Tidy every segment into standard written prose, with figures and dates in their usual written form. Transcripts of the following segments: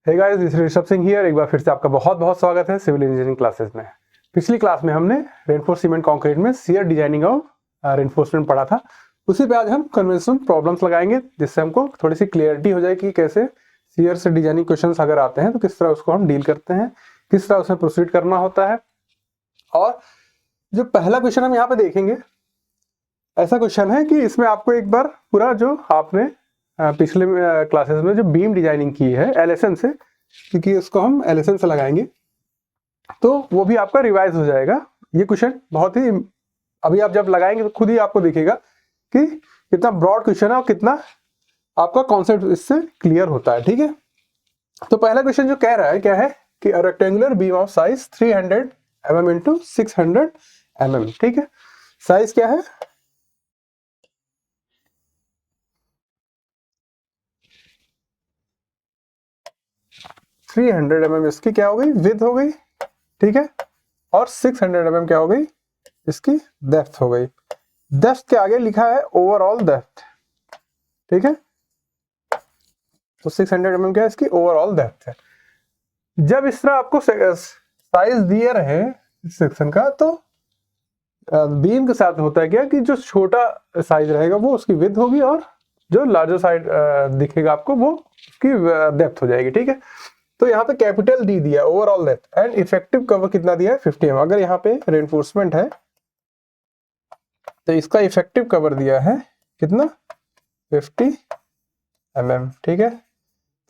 Hey guys, this is Rishabh Singh here. एक बार फिर से आपका बहुत बहुत स्वागत है सिविल इंजीनियरिंग क्लासेस में। पिछली क्लास में हमने रेनफोर्स सीमेंट कंक्रीट में शियर डिजाइनिंग ऑफ रेनफोर्समेंट पढ़ा था। उसी पे आज हम कन्वेंशनल प्रॉब्लम्स लगाएंगे, जिससे हमको थोड़ी सी क्लियरिटी हो जाए कि कैसे शियर से डिजाइनिंग क्वेश्चंस अगर आते हैं तो किस तरह उसको हम डील करते हैं, किस तरह उसमें प्रोसीड करना होता है। और जो पहला क्वेश्चन हम यहाँ पे देखेंगे, ऐसा क्वेश्चन है कि इसमें आपको एक बार पूरा जो आपने पिछले क्लासेस में जो बीम डिजाइनिंग की है एलएसएन से, क्योंकि उसको हम एलएसएन से लगाएंगे तो वो भी आपका रिवाइज हो जाएगा। ये क्वेश्चन बहुत ही अभी आप जब लगाएंगे तो खुद ही आपको दिखेगा कि कितना ब्रॉड क्वेश्चन है और कितना आपका कॉन्सेप्ट इससे क्लियर होता है। ठीक है, तो पहला क्वेश्चन जो कह रहा है क्या है कि rectangular beam of size 300 mm into 600 mm। ठीक है, साइज क्या है 300 mm, इसकी क्या हो गई विड्थ हो गई। ठीक है, और 600 mm क्या हो गई इसकी डेप्थ हो गई। डेप्थ के आगे लिखा है ओवरऑल डेप्थ। ठीक है, तो 600 mm क्या है इसकी ओवरऑल डेप्थ है। जब इस तरह आपको साइज दिए रहे सेक्शन का, तो बीम के साथ होता है क्या कि जो छोटा साइज रहेगा वो उसकी विड्थ होगी और जो लार्जर साइड दिखेगा आपको वो उसकी डेप्थ हो जाएगी। ठीक है, तो यहाँ पे कैपिटल डी दिया overall depth and effective cover कितना दिया है 50 mm। अगर यहाँ पे रेनफोर्समेंट है तो इसका इफेक्टिव कवर दिया है कितना 50 mm। ठीक है,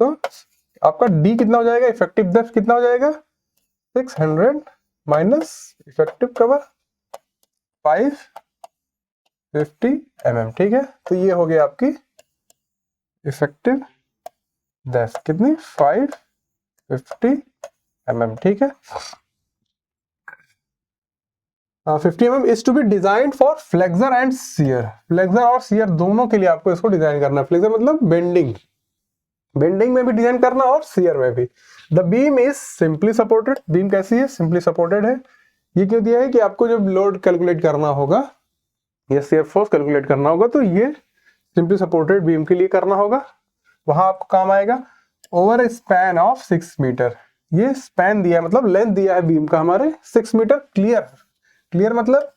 तो आपका डी कितना हो जाएगा, इफेक्टिव डेप्थ कितना हो जाएगा 600 माइनस इफेक्टिव कवर 550 mm। ठीक है, तो ये हो गया आपकी इफेक्टिव डेप्थ कितनी 550 mm। ठीक है, 50 mm is to be design for flexure and shear. Flexure और शियर दोनों के लिए आपको इसको डिजाइन करना है। फ्लेक्सर मतलब बेंडिंग, बेंडिंग में भी डिजाइन करना और शियर में भी। The beam is simply supported. Beam कैसी है, सिंपली सपोर्टेड है। ये क्यों दिया है कि आपको जब लोड कैलकुलेट करना होगा या शियर फोर्स कैलकुलेट करना होगा तो ये सिंपली सपोर्टेड बीम के लिए करना होगा, वहां आपको काम आएगा। ओवर स्पैन ऑफ 6 मीटर, ये स्पैन दिया है मतलब लेंथ दिया है बीम का हमारे 6 मीटर। क्लियर, क्लियर मतलब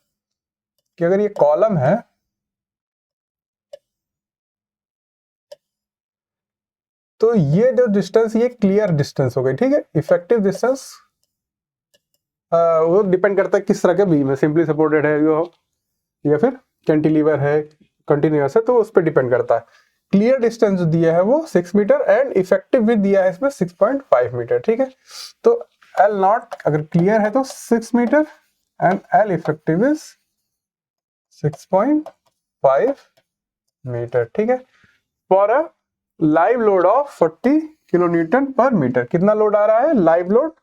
कि अगर ये कॉलम है तो ये जो डिस्टेंस ये क्लियर डिस्टेंस हो गई। ठीक है, इफेक्टिव डिस्टेंस वो डिपेंड करता है किस तरह का बीम है, सिंपली सपोर्टेड है या फिर कैंटिलीवर है, कंटिन्यूअस है, तो उस पर डिपेंड करता है। क्लियर डिस्टेंस जो दिया है वो 6 मीटर एंड इफेक्टिव भी दिया है इसमें 6.5 मीटर। ठीक है, तो एल नॉट अगर क्लियर है तो 6 metre and L effective is 6.5 metre. ठीक है, for a live load of 40 kilo newton पर मीटर। कितना लोड आ रहा है लाइव लोड,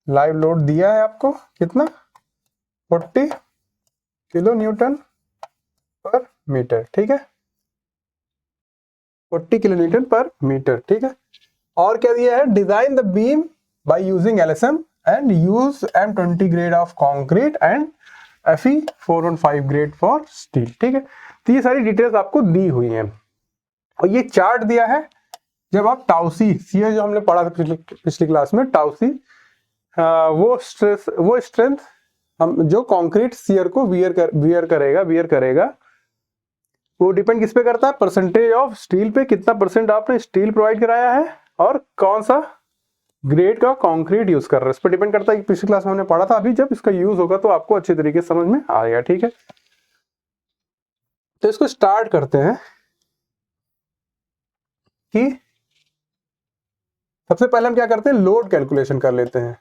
लाइव लोड दिया है आपको कितना 40 किलो न्यूटन पर मीटर। ठीक है, 40 किलो न्यूटन पर मीटर। ठीक है, और क्या दिया है design the beam by using LSM and use M20 grade of concrete and FE 415 grade for steel. ठीक है, तो ये सारी डिटेल्स आपको दी हुई हैं और ये चार्ट दिया है। जब आप टाउसी सीए जो हमने पढ़ा था पिछली क्लास में, टाउसी वो स्ट्रेंथ हम जो कंक्रीट शियर को वियर करेगा वो डिपेंड किस पे करता है, परसेंटेज ऑफ स्टील पे, कितना परसेंट आपने स्टील प्रोवाइड कराया है और कौन सा ग्रेड का कंक्रीट यूज कर रहे हैं, इस पर डिपेंड करता है। पिछली क्लास में हमने पढ़ा था। अभी जब इसका यूज होगा तो आपको अच्छे तरीके से समझ में आएगा। ठीक है, तो इसको स्टार्ट करते हैं कि सबसे पहले हम क्या करते हैं लोड कैलकुलेशन कर लेते हैं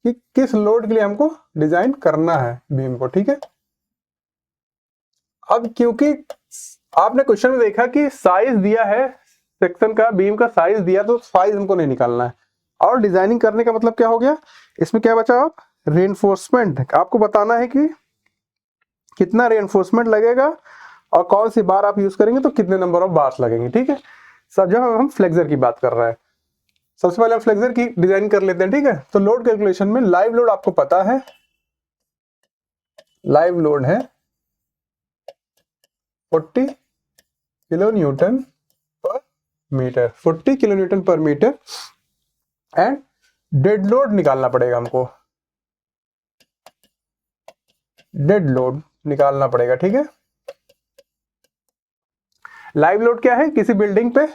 कि किस लोड के लिए हमको डिजाइन करना है बीम को। ठीक है, अब क्योंकि आपने क्वेश्चन में देखा कि साइज दिया है सेक्शन का, बीम का साइज दिया, तो साइज हमको नहीं निकालना है। और डिजाइनिंग करने का मतलब क्या हो गया, इसमें क्या बचा, आप रेनफोर्समेंट आपको बताना है कि कितना रेनफोर्समेंट लगेगा और कौन सी बार आप यूज करेंगे तो कितने नंबर ऑफ बार्स लगेंगे। ठीक है, सब जब हम फ्लेक्सर की बात कर रहे हैं, सबसे पहले हम फ्लेक्सर की डिजाइन कर लेते हैं। ठीक है, तो लोड कैलकुलेशन में लाइव लोड आपको पता है, लाइव लोड है 40 किलो न्यूटन पर मीटर, 40 किलो न्यूटन पर मीटर। एंड डेड लोड निकालना पड़ेगा हमको, डेड लोड निकालना पड़ेगा, ठीक है। लाइव लोड क्या है, किसी बिल्डिंग पे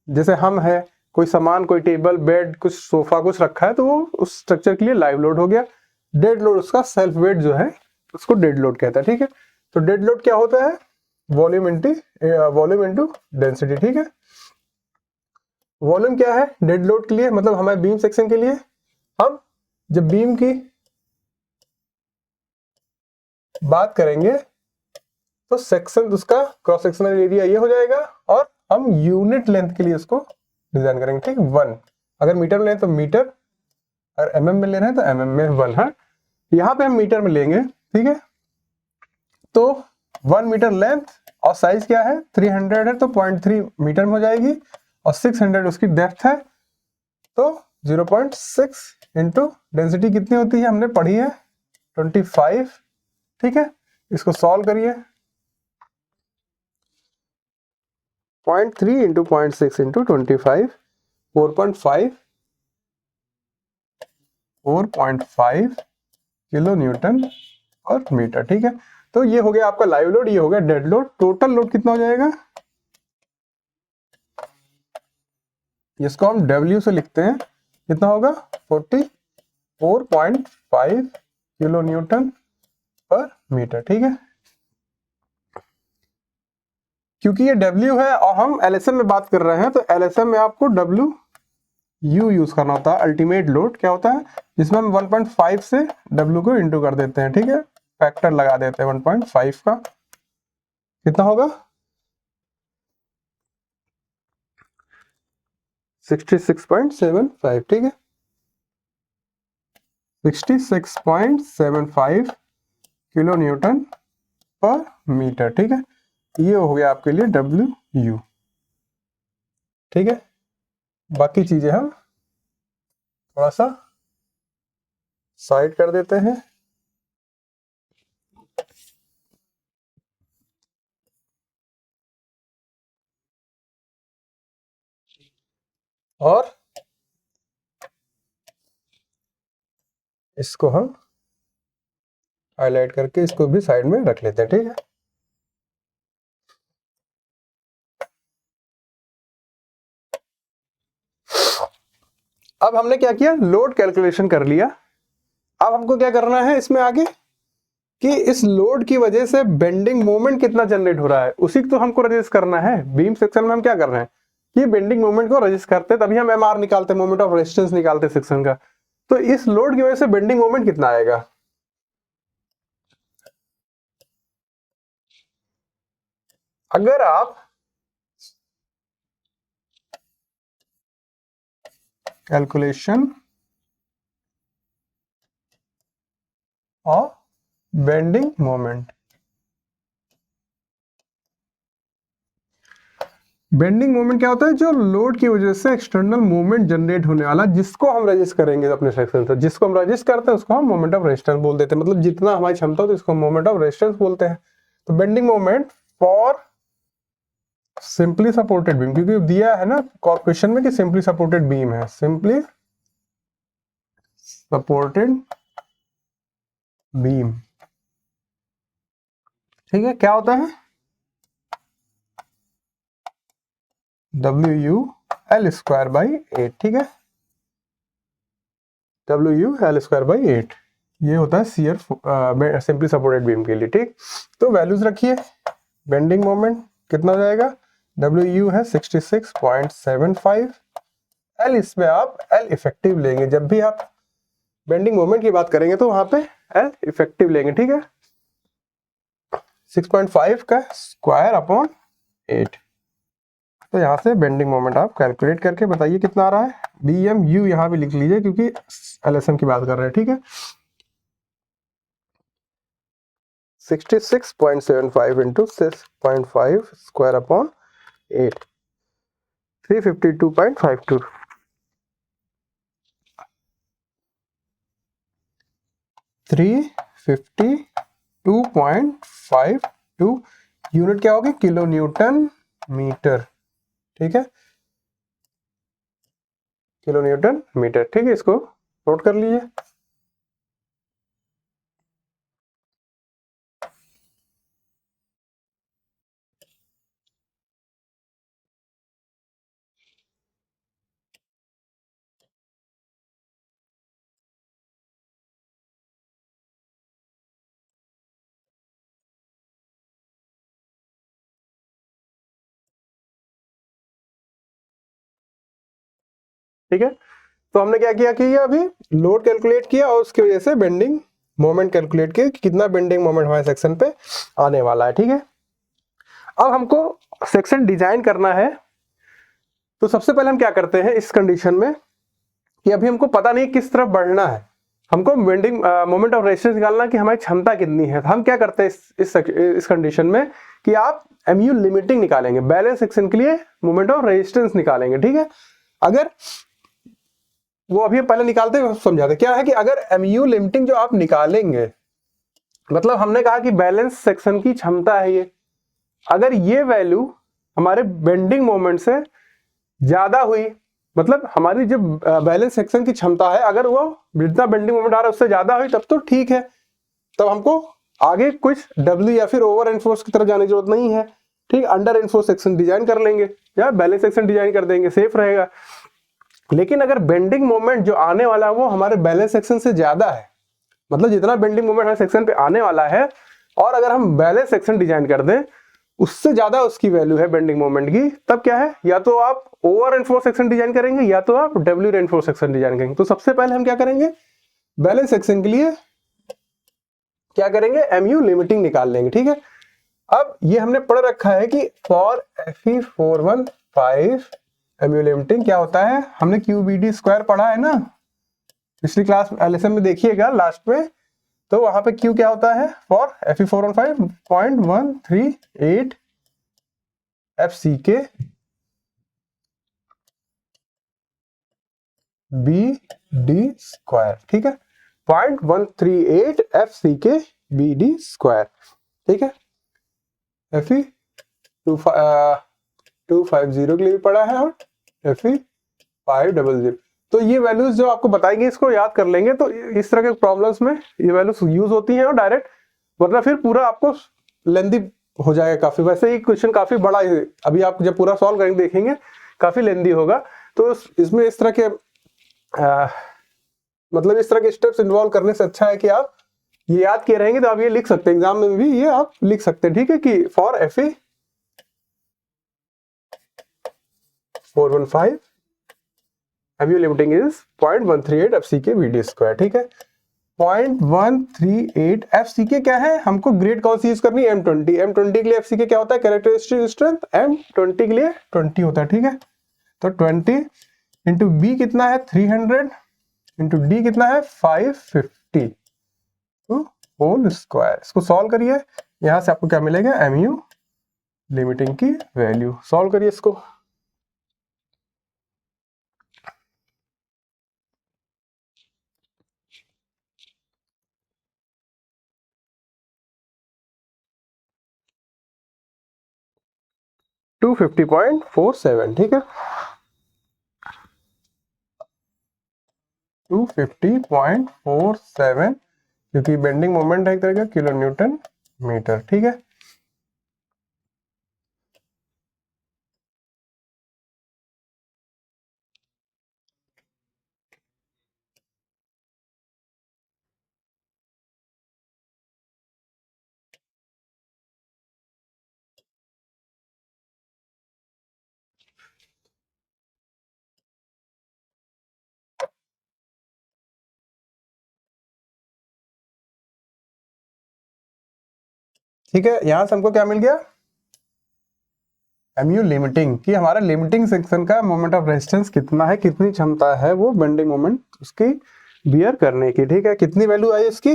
जैसे हम है, कोई सामान, कोई टेबल, बेड, कुछ सोफा, कुछ रखा है तो वो उस स्ट्रक्चर के लिए लाइव लोड हो गया। डेड लोड उसका सेल्फ वेट जो है उसको डेड लोड कहता है, ठीक है। तो डेड लोड क्या होता है, वॉल्यूम इनटू डेंसिटी, ठीक है। वॉल्यूम क्या है डेड लोड के लिए, मतलब हमारे बीम सेक्शन के लिए, हम जब बीम की बात करेंगे तो सेक्शन उसका क्रॉस सेक्शनल एरिया ये हो जाएगा, और हम यूनिट लेंथ के लिए उसको डिजाइन करेंगे, ठीक। 1, अगर मीटर में लें तो मीटर, और एमएम में ले रहे हैं तो एमएम में 1 है। यहाँ पे हम मीटर में लेंगे, ठीक है। तो 1 मीटर लेंथ और साइज क्या है 300 है, तो 0.3 मीटर में हो जाएगी, और 600 उसकी डेप्थ है, तो 0.6 इंटू डेंसिटी कितनी होती है हमने पढ़ी है 25, ठीक है। इसको सॉल्व करिए, 0.3 इंटू 0.6 इंटू 25, 4.5 किलो न्यूटन पर मीटर, ठीक है। तो ये हो गया आपका लाइव लोड, ये हो गया डेड लोड। टोटल लोड कितना हो जाएगा, इसको हम W से लिखते हैं, कितना होगा 44.5 किलो न्यूटन पर मीटर, ठीक है। क्योंकि ये W है और हम LSM में बात कर रहे हैं, तो LSM में आपको WU यूज करना होता है। अल्टीमेट लोड क्या होता है, जिसमें हम 1.5 से W को इंटू कर देते हैं, ठीक है, फैक्टर लगा देते हैं 1.5 का, कितना होगा 66.75, ठीक है, 66.75 किलो न्यूटन पर मीटर, ठीक है। ये हो गया आपके लिए WU, ठीक है। बाकी चीजें हम थोड़ा सा साइड कर देते हैं, और इसको हम हाईलाइट करके इसको भी साइड में रख लेते हैं, ठीक है। अब हमने क्या किया, लोड कैलकुलेशन कर लिया। अब हमको क्या करना है इसमें आगे, कि इस लोड की वजह से बेंडिंग मोमेंट कितना जनरेट हो रहा है, उसी को तो हमको रजिस्ट करना है। बीम सेक्शन में हम क्या कर रहे हैं कि बेंडिंग मोमेंट को रजिस्ट करते हैं, तभी हम MR निकालते हैं, मोमेंट ऑफ रेजिस्टेंस निकालते सेक्शन का। तो इस लोड की वजह से बेंडिंग मोमेंट कितना आएगा, अगर आप calculation of bending moment, bending moment क्या होता है, जो लोड की वजह से एक्सटर्नल मूवमेंट जनरेट होने वाला, जिसको हम रजिस्ट करेंगे अपने सेक्शन से, जिसको हम रजिस्ट करते हैं उसको हम मोमेंट ऑफ रेजिस्टेंस बोल देते हैं, मतलब जितना हमारी क्षमता हो तो इसको मोमेंट ऑफ रेजिस्टेंस बोलते हैं। तो bending moment for simply supported beam, क्योंकि दिया है ना क्वेश्चन में कि सिंपली सपोर्टेड बीम है, सिंपली सपोर्टेड बीम, ठीक है, क्या होता है WU L स्क्वायर बाई 8, ठीक है, WU L स्क्वायर बाई 8, ये होता है शियर सिंपली सपोर्टेड बीम के लिए, ठीक। तो वैल्यूज रखिए, बेंडिंग मोमेंट कितना हो जाएगा, WU है 66.75, L इसमें आप L इफेक्टिव लेंगे, जब भी आप बेंडिंग मोमेंट की बात करेंगे तो वहां पे L इफेक्टिव लेंगे, ठीक है। 6.5 का स्क्वायर अपॉन 8, तो यहाँ से बेंडिंग मोमेंट आप कैलकुलेट करके बताइए कितना आ रहा है। BMU यहाँ भी लिख लीजिए क्योंकि LSM की बात कर रहे हैं, ठीक है। 66.75 इंटू 6.5 स्क्वायर अपॉन 8, 352.52, 352.52 यूनिट क्या होगी, किलो न्यूटन मीटर, ठीक है। Kilo newton metre. ठीक है, इसको नोट कर लीजिए। ठीक है, तो हमने क्या किया कि अभी लोड कैलकुलेट किया और उसकी वजह से बेंडिंग मोमेंट कैलकुलेट किया कि कितना बेंडिंग मोमेंट हमारे सेक्शन पे आने वाला है। ठीक है, अब हमको सेक्शन डिजाइन करना है। तो सबसे पहले हम क्या करते हैं इस कंडीशन में कि अभी हमको पता नहीं किस तरफ बढ़ना है, हमको बेंडिंग मोमेंट ऑफ रेजिस्टेंस निकालना कि हमारी क्षमता कितनी है। तो हम क्या करते हैं इस कंडीशन में कि आप MU लिमिटिंग निकालेंगे, बैलेंस सेक्शन के लिए मोमेंट ऑफ रेजिस्टेंस निकालेंगे। ठीक है, अगर वो अभी पहले निकालते हैं समझाते क्या है कि अगर MU लिमिटिंग जो आप निकालेंगे, मतलब हमने कहा कि बैलेंस सेक्शन की क्षमता है ये, अगर ये वैल्यू हमारे बेंडिंग मोमेंट से ज्यादा हुई, मतलब हमारी जो बैलेंस सेक्शन की क्षमता है अगर वो जितना बेंडिंग मोमेंट आ रहा है उससे ज्यादा हुई तब तो ठीक है, तब हमको आगे कुछ W या फिर ओवर एनफोर्स की तरफ जाने की जरूरत नहीं है। ठीक, अंडर एनफोर्स सेक्शन डिजाइन कर लेंगे या बैलेंस सेक्शन डिजाइन कर देंगे, सेफ रहेगा। लेकिन अगर बेंडिंग मोमेंट जो आने वाला है वो हमारे बैलेंस सेक्शन से ज्यादा है, मतलब जितना बेंडिंग मोमेंट हमारे सेक्शन पे आने वाला है और अगर हम बैलेंस सेक्शन डिजाइन कर दें उससे ज्यादा उसकी वैल्यू है बेंडिंग मोमेंट की, तब क्या है, या तो आप ओवर एनफोर्स सेक्शन डिजाइन करेंगे या तो आप W एनफोर्स सेक्शन डिजाइन करेंगे। तो सबसे पहले हम क्या करेंगे, बैलेंस सेक्शन के लिए क्या करेंगे, MU लिमिटिंग निकाल लेंगे। ठीक है, अब ये हमने पढ़ रखा है कि फॉर Fe415 MU लिमिटिंग क्या होता है, हमने QBD स्क्वायर पढ़ा है ना पिछली क्लास LSM में, देखिएगा लास्ट में, तो वहां पे Q क्या होता है, for Fe415 0.138 FCK BD square. ठीक है, 0.138 FCK BD स्क्वायर। ठीक है, Fe 250 के लिए भी पढ़ा है और Fe 500। तो ये वैल्यूज जो आपको बताएंगे इसको याद कर लेंगे, तो इस तरह के प्रॉब्लम्स में ये वैल्यूज यूज होती हैं और डायरेक्ट, वरना फिर पूरा आपको लेंदी हो जाएगा काफी। वैसे ही क्वेश्चन काफी बड़ा है, अभी आप जब पूरा सॉल्व करेंगे देखेंगे काफी लेंदी होगा। तो इसमें इस तरह के मतलब इस तरह के स्टेप्स इन्वॉल्व करने से अच्छा है कि आप ये याद किए रहेंगे तो आप ये लिख सकते हैं, एग्जाम में भी ये आप लिख सकते हैं। ठीक है, कि for Fe415 MU limiting is 0.138 FCK BD square. ठीक है, 0.138 FCK क्या है, हमको ग्रेड कौन सी यूज करनी है, M20। M20 के लिए FCK क्या होता है, कैरेक्टरिस्टिक स्ट्रेंथ, M20 के लिए 20 होता है। ठीक है, तो 20 इंटू B कितना है 300 इंटू D कितना है 550 होल स्क्वायर। इसको सॉल्व करिए, यहां से आपको क्या मिलेगा, MU लिमिटिंग की वैल्यू। सॉल्व करिए इसको। टू 250.47। ठीक है, 250.47 क्योंकि बेंडिंग मोमेंट है एक तरह का किलो न्यूटन मीटर। ठीक है, ठीक है, यहां से हमको क्या मिल गया, MU लिमिटिंग कि हमारा लिमिटिंग सेक्शन का मोमेंट ऑफ रेजिस्टेंस कितना है, कितनी क्षमता है वो बेंडिंग मोमेंट उसकी बियर करने की। ठीक है, कितनी वैल्यू आई उसकी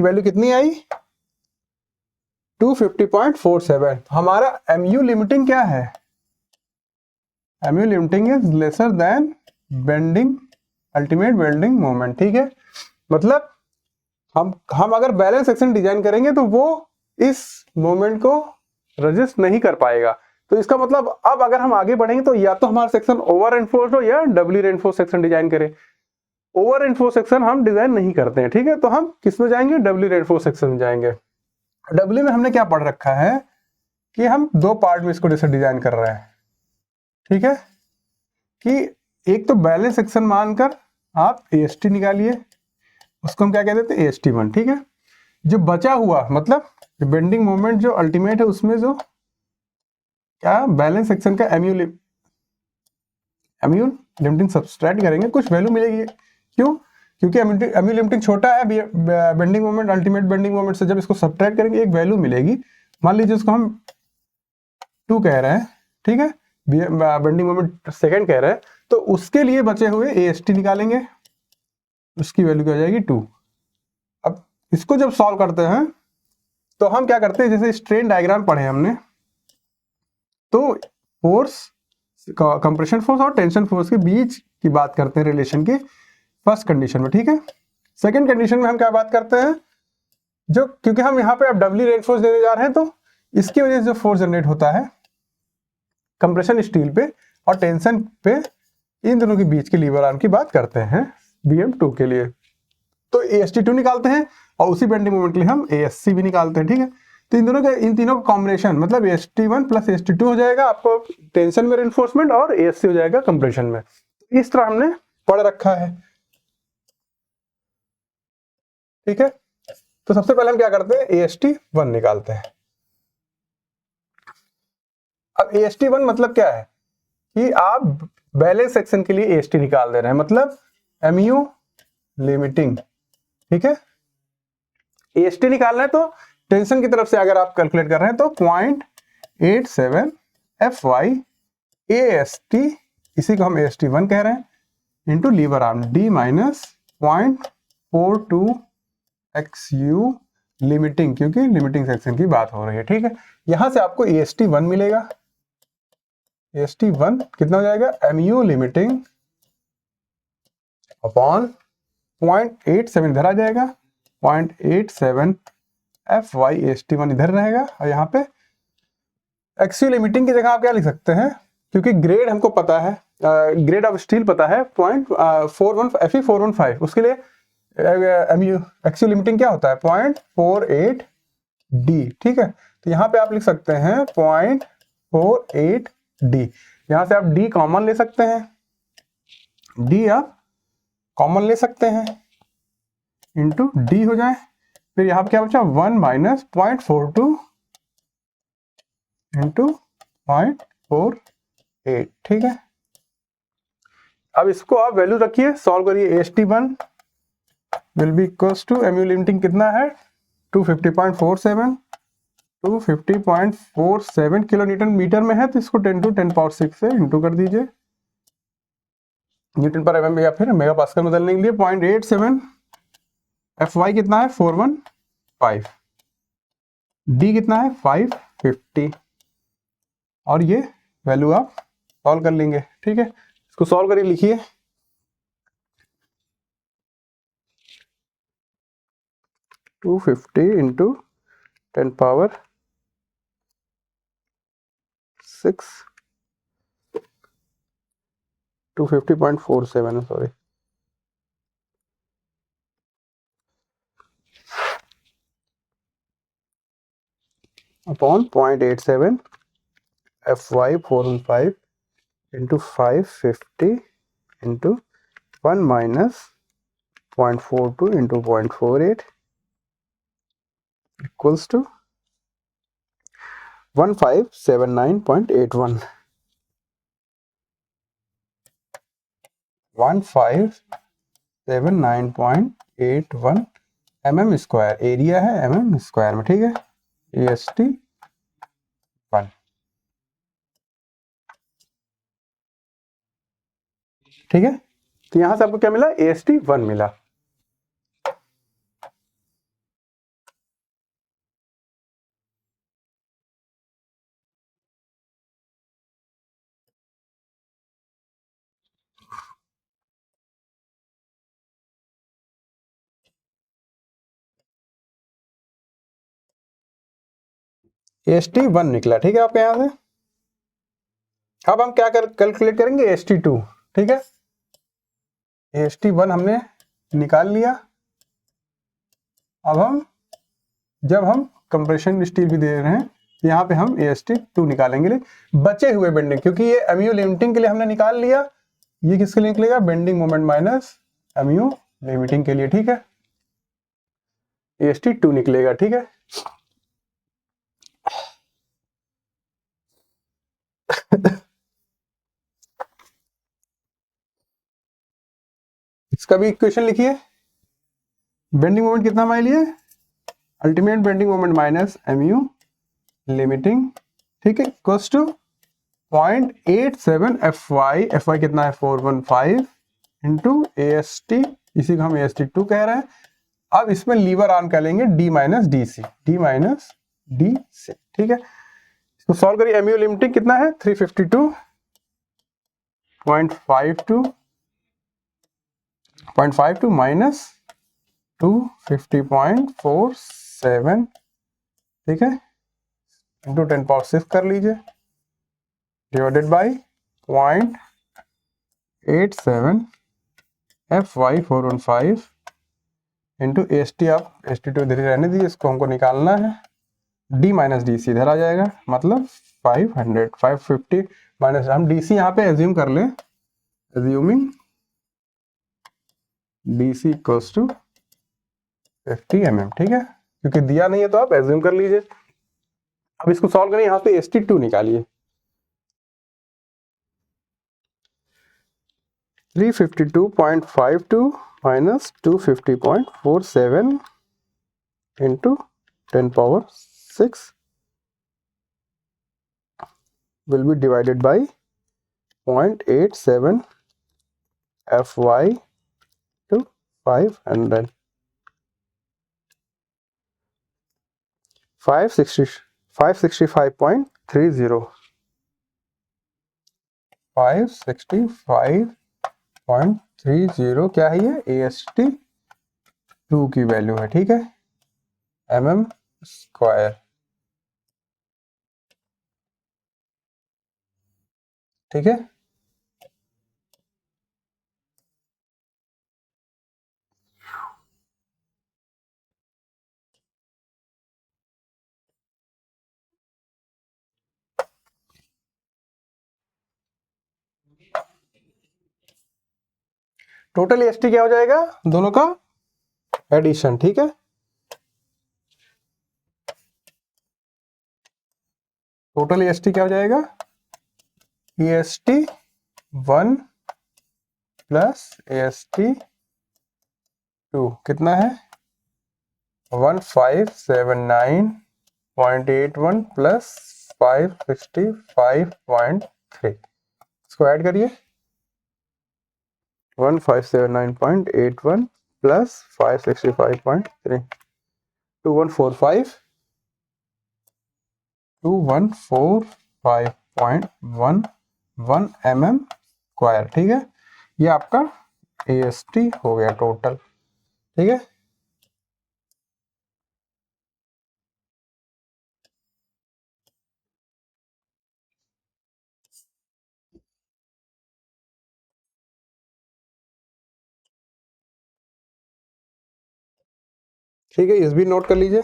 वैल्यू कितनी आई 250.47। हमारा MU लिमिटिंग क्या है, MU limiting is lesser than bending ultimate bending moment. ठीक है, मतलब हम अगर बैलेंस सेक्शन डिजाइन करेंगे तो वो इस मोमेंट को रजिस्ट नहीं कर पाएगा। तो इसका मतलब अब अगर हम आगे बढ़ेंगे तो या तो हमारा सेक्शन ओवर रेनफोर्स्ड हो या डबली रेनफोर्स सेक्शन डिजाइन करें। ओवर रेनफोर्स सेक्शन हम डिजाइन नहीं करते हैं, ठीक है, तो हम किस में जाएंगे, डबली रेनफोर्स सेक्शन में जाएंगे। डबली में हमने क्या पढ़ रखा है कि हम दो पार्ट में इसको जैसे डिजाइन कर रहे हैं, ठीक है, कि एक तो बैलेंस सेक्शन मानकर आप AST निकालिए, उसको हम क्या कहते थे, AST1, ठीक है। जो बचा हुआ मतलब बेंडिंग मोमेंट जो अल्टीमेट है उसमें जो क्या बैलेंस सेक्शन का एमयू लिमिटिंग सब्सट्रैक्ट करेंगे, कुछ वैल्यू मिलेगी। क्यों? क्योंकि एमयू लिमिटिंग छोटा है bending moment ultimate bending moment से, जब इसको सब्ट्रैक्ट करेंगे एक वैल्यू मिलेगी। मान लीजिए इसको हम 2 कह रहे हैं, ठीक है, बेंडिंग मोमेंट सेकंड कह रहे हैं, तो उसके लिए बचे हुए AST निकालेंगे, उसकी वैल्यू क्या हो जाएगी 2। अब इसको जब सॉल्व करते हैं तो हम क्या करते हैं, जैसे स्ट्रेन डायग्राम पढ़े हमने, तो फोर्स कंप्रेशन फोर्स और टेंशन फोर्स के बीच की बात करते हैं रिलेशन की फर्स्ट कंडीशन में, ठीक है। सेकंड कंडीशन में हम क्या बात करते हैं, जो क्योंकि हम यहाँ पे अब डबली रेनफोर्स देने जा रहे हैं, तो इसकी वजह से जो फोर्स जनरेट होता है कंप्रेशन स्टील पे और टेंशन पे, इन दोनों के बीच के लीवर आर्म की बात करते हैं BM2 के लिए। तो AST2 निकालते हैं और उसी बेंडिंग मोमेंट के लिए हम ASC भी निकालते हैं, ठीक है। तो इन तीनों का कॉम्बिनेशन मतलब AST1 प्लस AST2 हो जाएगा आपको टेंशन में रेनफोर्समेंट, और ASC हो जाएगा कंप्रेशन में। इस तरह हमने पढ़ रखा है, ठीक है। तो सबसे पहले हम क्या करते हैं, AST1 निकालते हैं। अब AST1 मतलब क्या है कि आप बैलेंस सेक्शन के लिए AST निकाल दे रहे हैं, मतलब MU लिमिटिंग, ठीक है। AST निकालना है तो टेंशन की तरफ से अगर आप कैलकुलेट कर रहे हैं तो 0.87 FY AST, इसी को हम AST1 कह रहे हैं, into lever arm D minus 0.42 XU limiting, क्योंकि लिमिटिंग सेक्शन की बात हो रही है, ठीक है। यहां से आपको AST1 मिलेगा। AST1 कितना हो जाएगा, MU लिमिटिंग अपॉन 0.87 इधर आ जाएगा, 0.87 FY AST1 इधर रहेगा, और यहाँ पे एक्सियल लिमिटिंग की जगह आप क्या लिख सकते हैं, क्योंकि ग्रेड हमको पता है, ग्रेड ऑफ स्टील पता है 0.41 Fe415, उसके लिए MU एक्सियल लिमिटिंग क्या होता है 0.48 D, ठीक है। तो यहाँ पे आप लिख सकते हैं 0.48 D, यहाँ से आप D कॉमन ले सकते हैं, D आप कॉमन ले सकते हैं, इंटू D हो जाए, फिर यहाँ पे क्या बचा 1 माइनस 0.42 इंटू 0.48, ठीक है। अब इसको आप वैल्यू रखिए, सॉल्व करिए। AST1 will be equals to MU limiting कितना है 250.47, 250.47 किलो न्यूटन मीटर में है, तो इसको 10 to 10 पावर 6 से इंटू कर दीजिए न्यूटन पर mm, या फिर मेगा पास्कल में बदलने के लिए 0.87 FY कितना है 415, D कितना है 550, और ये वैल्यू आप सॉल्व कर लेंगे, ठीक है। इसको सॉल्व करिए, लिखिए 250 into 10 power 6, 250.47 sorry, upon 0.87 FY 415 into 550 into 1 minus 0.42 into 0.48 equals to 1579.81, 1579.81 mm square, area है mm स्क्वायर में, ठीक है। AST1, ठीक है। तो यहां से आपको क्या मिला, AST1 मिला। AST1 निकला, ठीक है, आपके यहां से। अब हम क्या कैलकुलेट करेंगे, AST2, ठीक है। AST1 हमने निकाल लिया। अब हम जब हम कंप्रेशन स्टील भी दे रहे हैं तो यहाँ पे हम AST2 निकालेंगे बचे हुए बेंडिंग, क्योंकि ये MU लिमिटिंग के लिए हमने निकाल लिया, ये किसके लिए निकलेगा, bending moment minus MU limiting के लिए, ठीक है। AST2 निकलेगा, ठीक है। इसका भी इक्वेशन लिखिए। बेंडिंग मोमेंट कितना हमारे लिए, ultimate bending moment minus MU limiting, ठीक है, इक्वल्स टू 0.87 FY कितना है 415 इंटू AST, इसी को हम AST2 कह रहे हैं। अब इसमें लीवर ऑन कर लेंगे D माइनस डी सी, ठीक है। इसको सॉल्व करिए। MU लिमिटिंग कितना है 352.52 माइनस 250.47, ठीक है, इंटू 10⁻6 कर लीजिए, divided by 0.87 FY 415 into AST। आप AST2 इधर ही रहने दीजिए, इसको हमको निकालना है। D माइनस डी सी इधर आ जाएगा, मतलब 550 माइनस, हम DC यहाँ पे एज्यूम कर लें, assuming DC equals to 50 mm, ठीक है, क्योंकि दिया नहीं है तो आप एज्यूम कर लीजिए। अब इसको सॉल्व करें, यहाँ पे AST2 निकालिए। 352.52 minus 250.47 into 10⁻6 will be divided by 0.87 FY to 500, 565.30, 565.30 क्या है, ये AST2 की वैल्यू है, ठीक है, mm स्क्वायर, ठीक है। टोटल AST क्या हो जाएगा, दोनों का एडिशन, ठीक है। टोटल AST क्या हो जाएगा, AST1 प्लस AST2 कितना है 1579.81 प्लस 565.3, इसको ऐड करिए। 1579.81 प्लस 565.3, 2145.11 mm स्क्वायर, ठीक है। ये आपका AST हो गया टोटल, ठीक है। ठीक है, इस भी नोट कर लीजिए।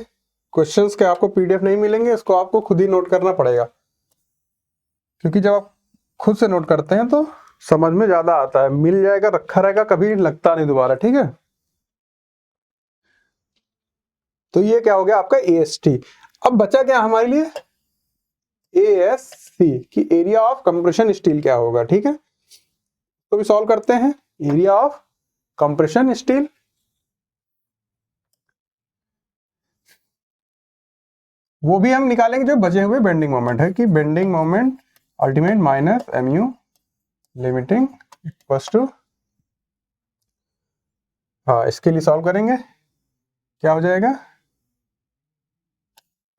क्वेश्चंस के आपको PDF नहीं मिलेंगे, इसको आपको खुद ही नोट करना पड़ेगा, क्योंकि जब आप खुद से नोट करते हैं तो समझ में ज्यादा आता है। मिल जाएगा, रखा रहेगा, कभी लगता नहीं दोबारा, ठीक है। तो ये क्या हो गया आपका AST। अब बचा क्या हमारे लिए, ASC की एरिया ऑफ कंप्रेशन स्टील क्या होगा, ठीक है। तो भी सॉल्व करते हैं। एरिया ऑफ कंप्रेशन स्टील, वो भी हम निकालेंगे जो बचे हुए बेंडिंग मोमेंट है, कि bending moment ultimate minus MU limiting equals to, हाँ इसके लिए सॉल्व करेंगे, क्या हो जाएगा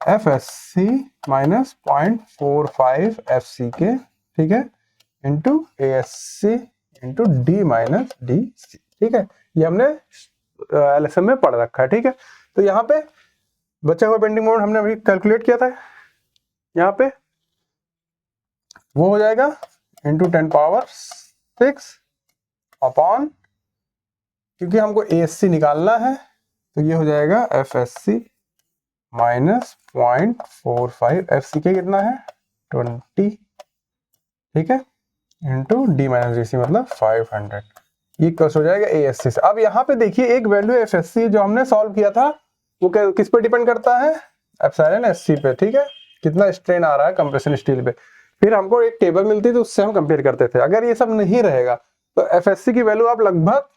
FSC माइनस 0.45 FCK, ठीक है, into ASC into D minus DC, ठीक है। ये हमने LSM में पढ़ रखा है, ठीक है। तो यहाँ पे बचा हुआ बेंडिंग मोमेंट हमने अभी कैलकुलेट किया था, यहाँ पे वो हो जाएगा इंटू 10⁻6 अपॉन, क्योंकि हमको ASC निकालना है तो ये हो जाएगा FSC माइनस 0.45, FCK कितना है 20, ठीक है, इंटू D माइनस DC मतलब 500, ये कस हो जाएगा ASC से। अब यहाँ पे देखिए एक वैल्यू FSC जो हमने सॉल्व किया था वो किस पे डिपेंड करता है, एप्सिलॉन SC पे, ठीक है, कितना स्ट्रेन आ रहा है कंप्रेशन स्टील पे। फिर हमको एक टेबल मिलती थी उससे हम कंपेयर करते थे। अगर ये सब नहीं रहेगा तो FSC की वैल्यू आप लगभग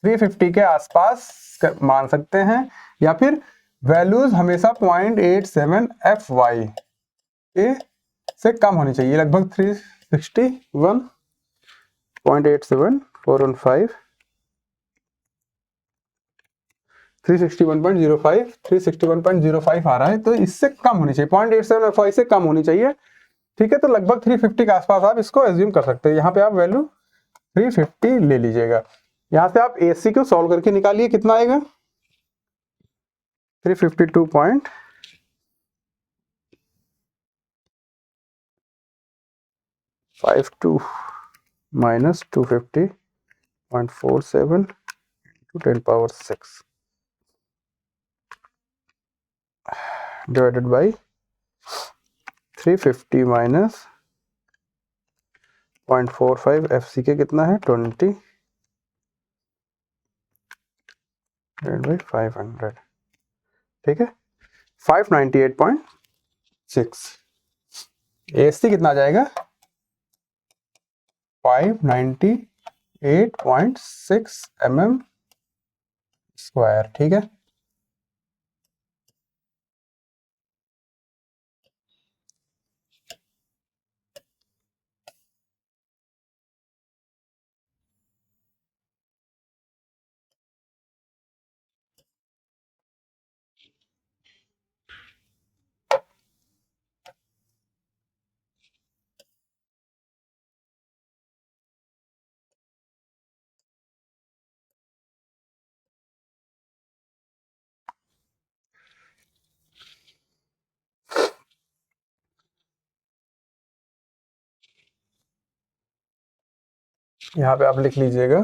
350 के आसपास मान सकते हैं, या फिर वैल्यूज हमेशा 0.87 FY से कम होनी चाहिए, लगभग 361, 0.87 415 361.05 361.05 आ रहा है, तो इससे कम होनी चाहिए, 0.87 FY से कम होनी चाहिए, ठीक है। तो लगभग 350 के आसपास आप इसको एज्यूम कर सकते हैं। यहाँ पे आप वैल्यू 350 ले लीजिएगा। यहाँ से आप ASC को सॉल्व करके निकालिए, कितना आएगा 352.52 minus 250.47 to 10⁻6 divided by 350 minus 0.45 FCK कितना है 20 divided by 500, ठीक है, 598.6। ASC कितना आ जाएगा 598.6 mm स्क्वायर, ठीक है। यहाँ पे आप लिख लीजिएगा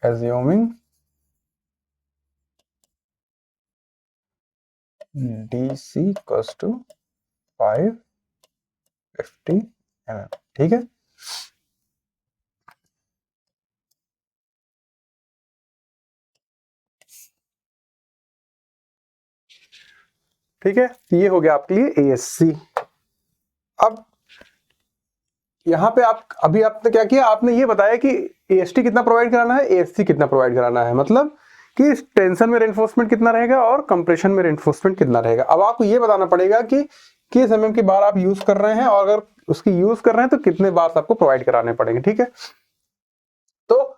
assuming DC equals to 550 mm, ठीक है। ठीक है, ये हो गया आपके लिए ASC। अब यहाँ पे आप अभी आपने क्या किया, आपने ये बताया कि AST कितना प्रोवाइड कराना है, ASC कितना प्रोवाइड कराना है, मतलब कि टेंशन में रेनफोर्समेंट कितना रहेगा और कंप्रेशन में रेनफोर्समेंट कितना रहेगा। अब आपको ये बताना पड़ेगा कि किस MM की बार आप यूज कर रहे हैं, और अगर उसकी यूज कर रहे हैं तो कितने बार आपको प्रोवाइड कराने पड़ेंगे, ठीक है। तो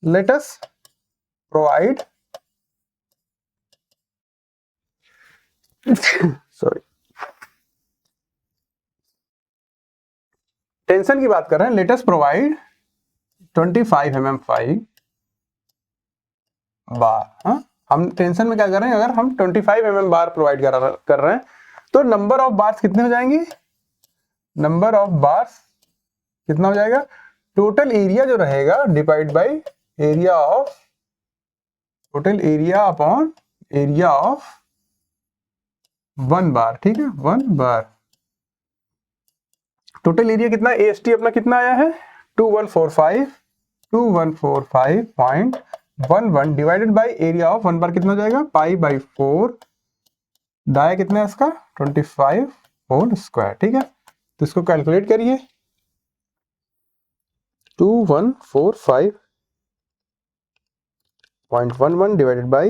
let us provide sorry tension की बात कर रहे हैं, लेट अस प्रोवाइड 25 mm 5 बार। हाँ, हम टेंशन में क्या कर रहे हैं, अगर हम 25 mm बार प्रोवाइड कर रहे हैं तो नंबर ऑफ बार्स कितने हो जाएंगे, नंबर ऑफ बार्स कितना हो जाएगा, टोटल एरिया जो रहेगा divide by area of, total area upon area of 1 बार, ठीक है, 1 बार। टोटल एरिया कितना, AST अपना कितना आया है 2145.11 डिवाइडेड बाय एरिया ऑफ 1 बार कितना हो जाएगा π/4, दाया कितना है इसका 25 होल स्क्वायर, ठीक है। तो इसको कैलकुलेट करिए, 2145.11 डिवाइडेड बाय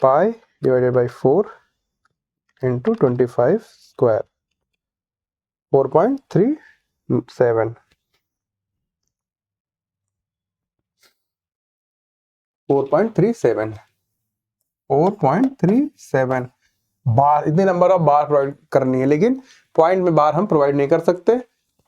π/4 इंटू 25 स्क्वायर 4.37 4.37 बार, इतने नंबर ऑफ बार प्रोवाइड करनी है, लेकिन पॉइंट में बार हम प्रोवाइड नहीं कर सकते।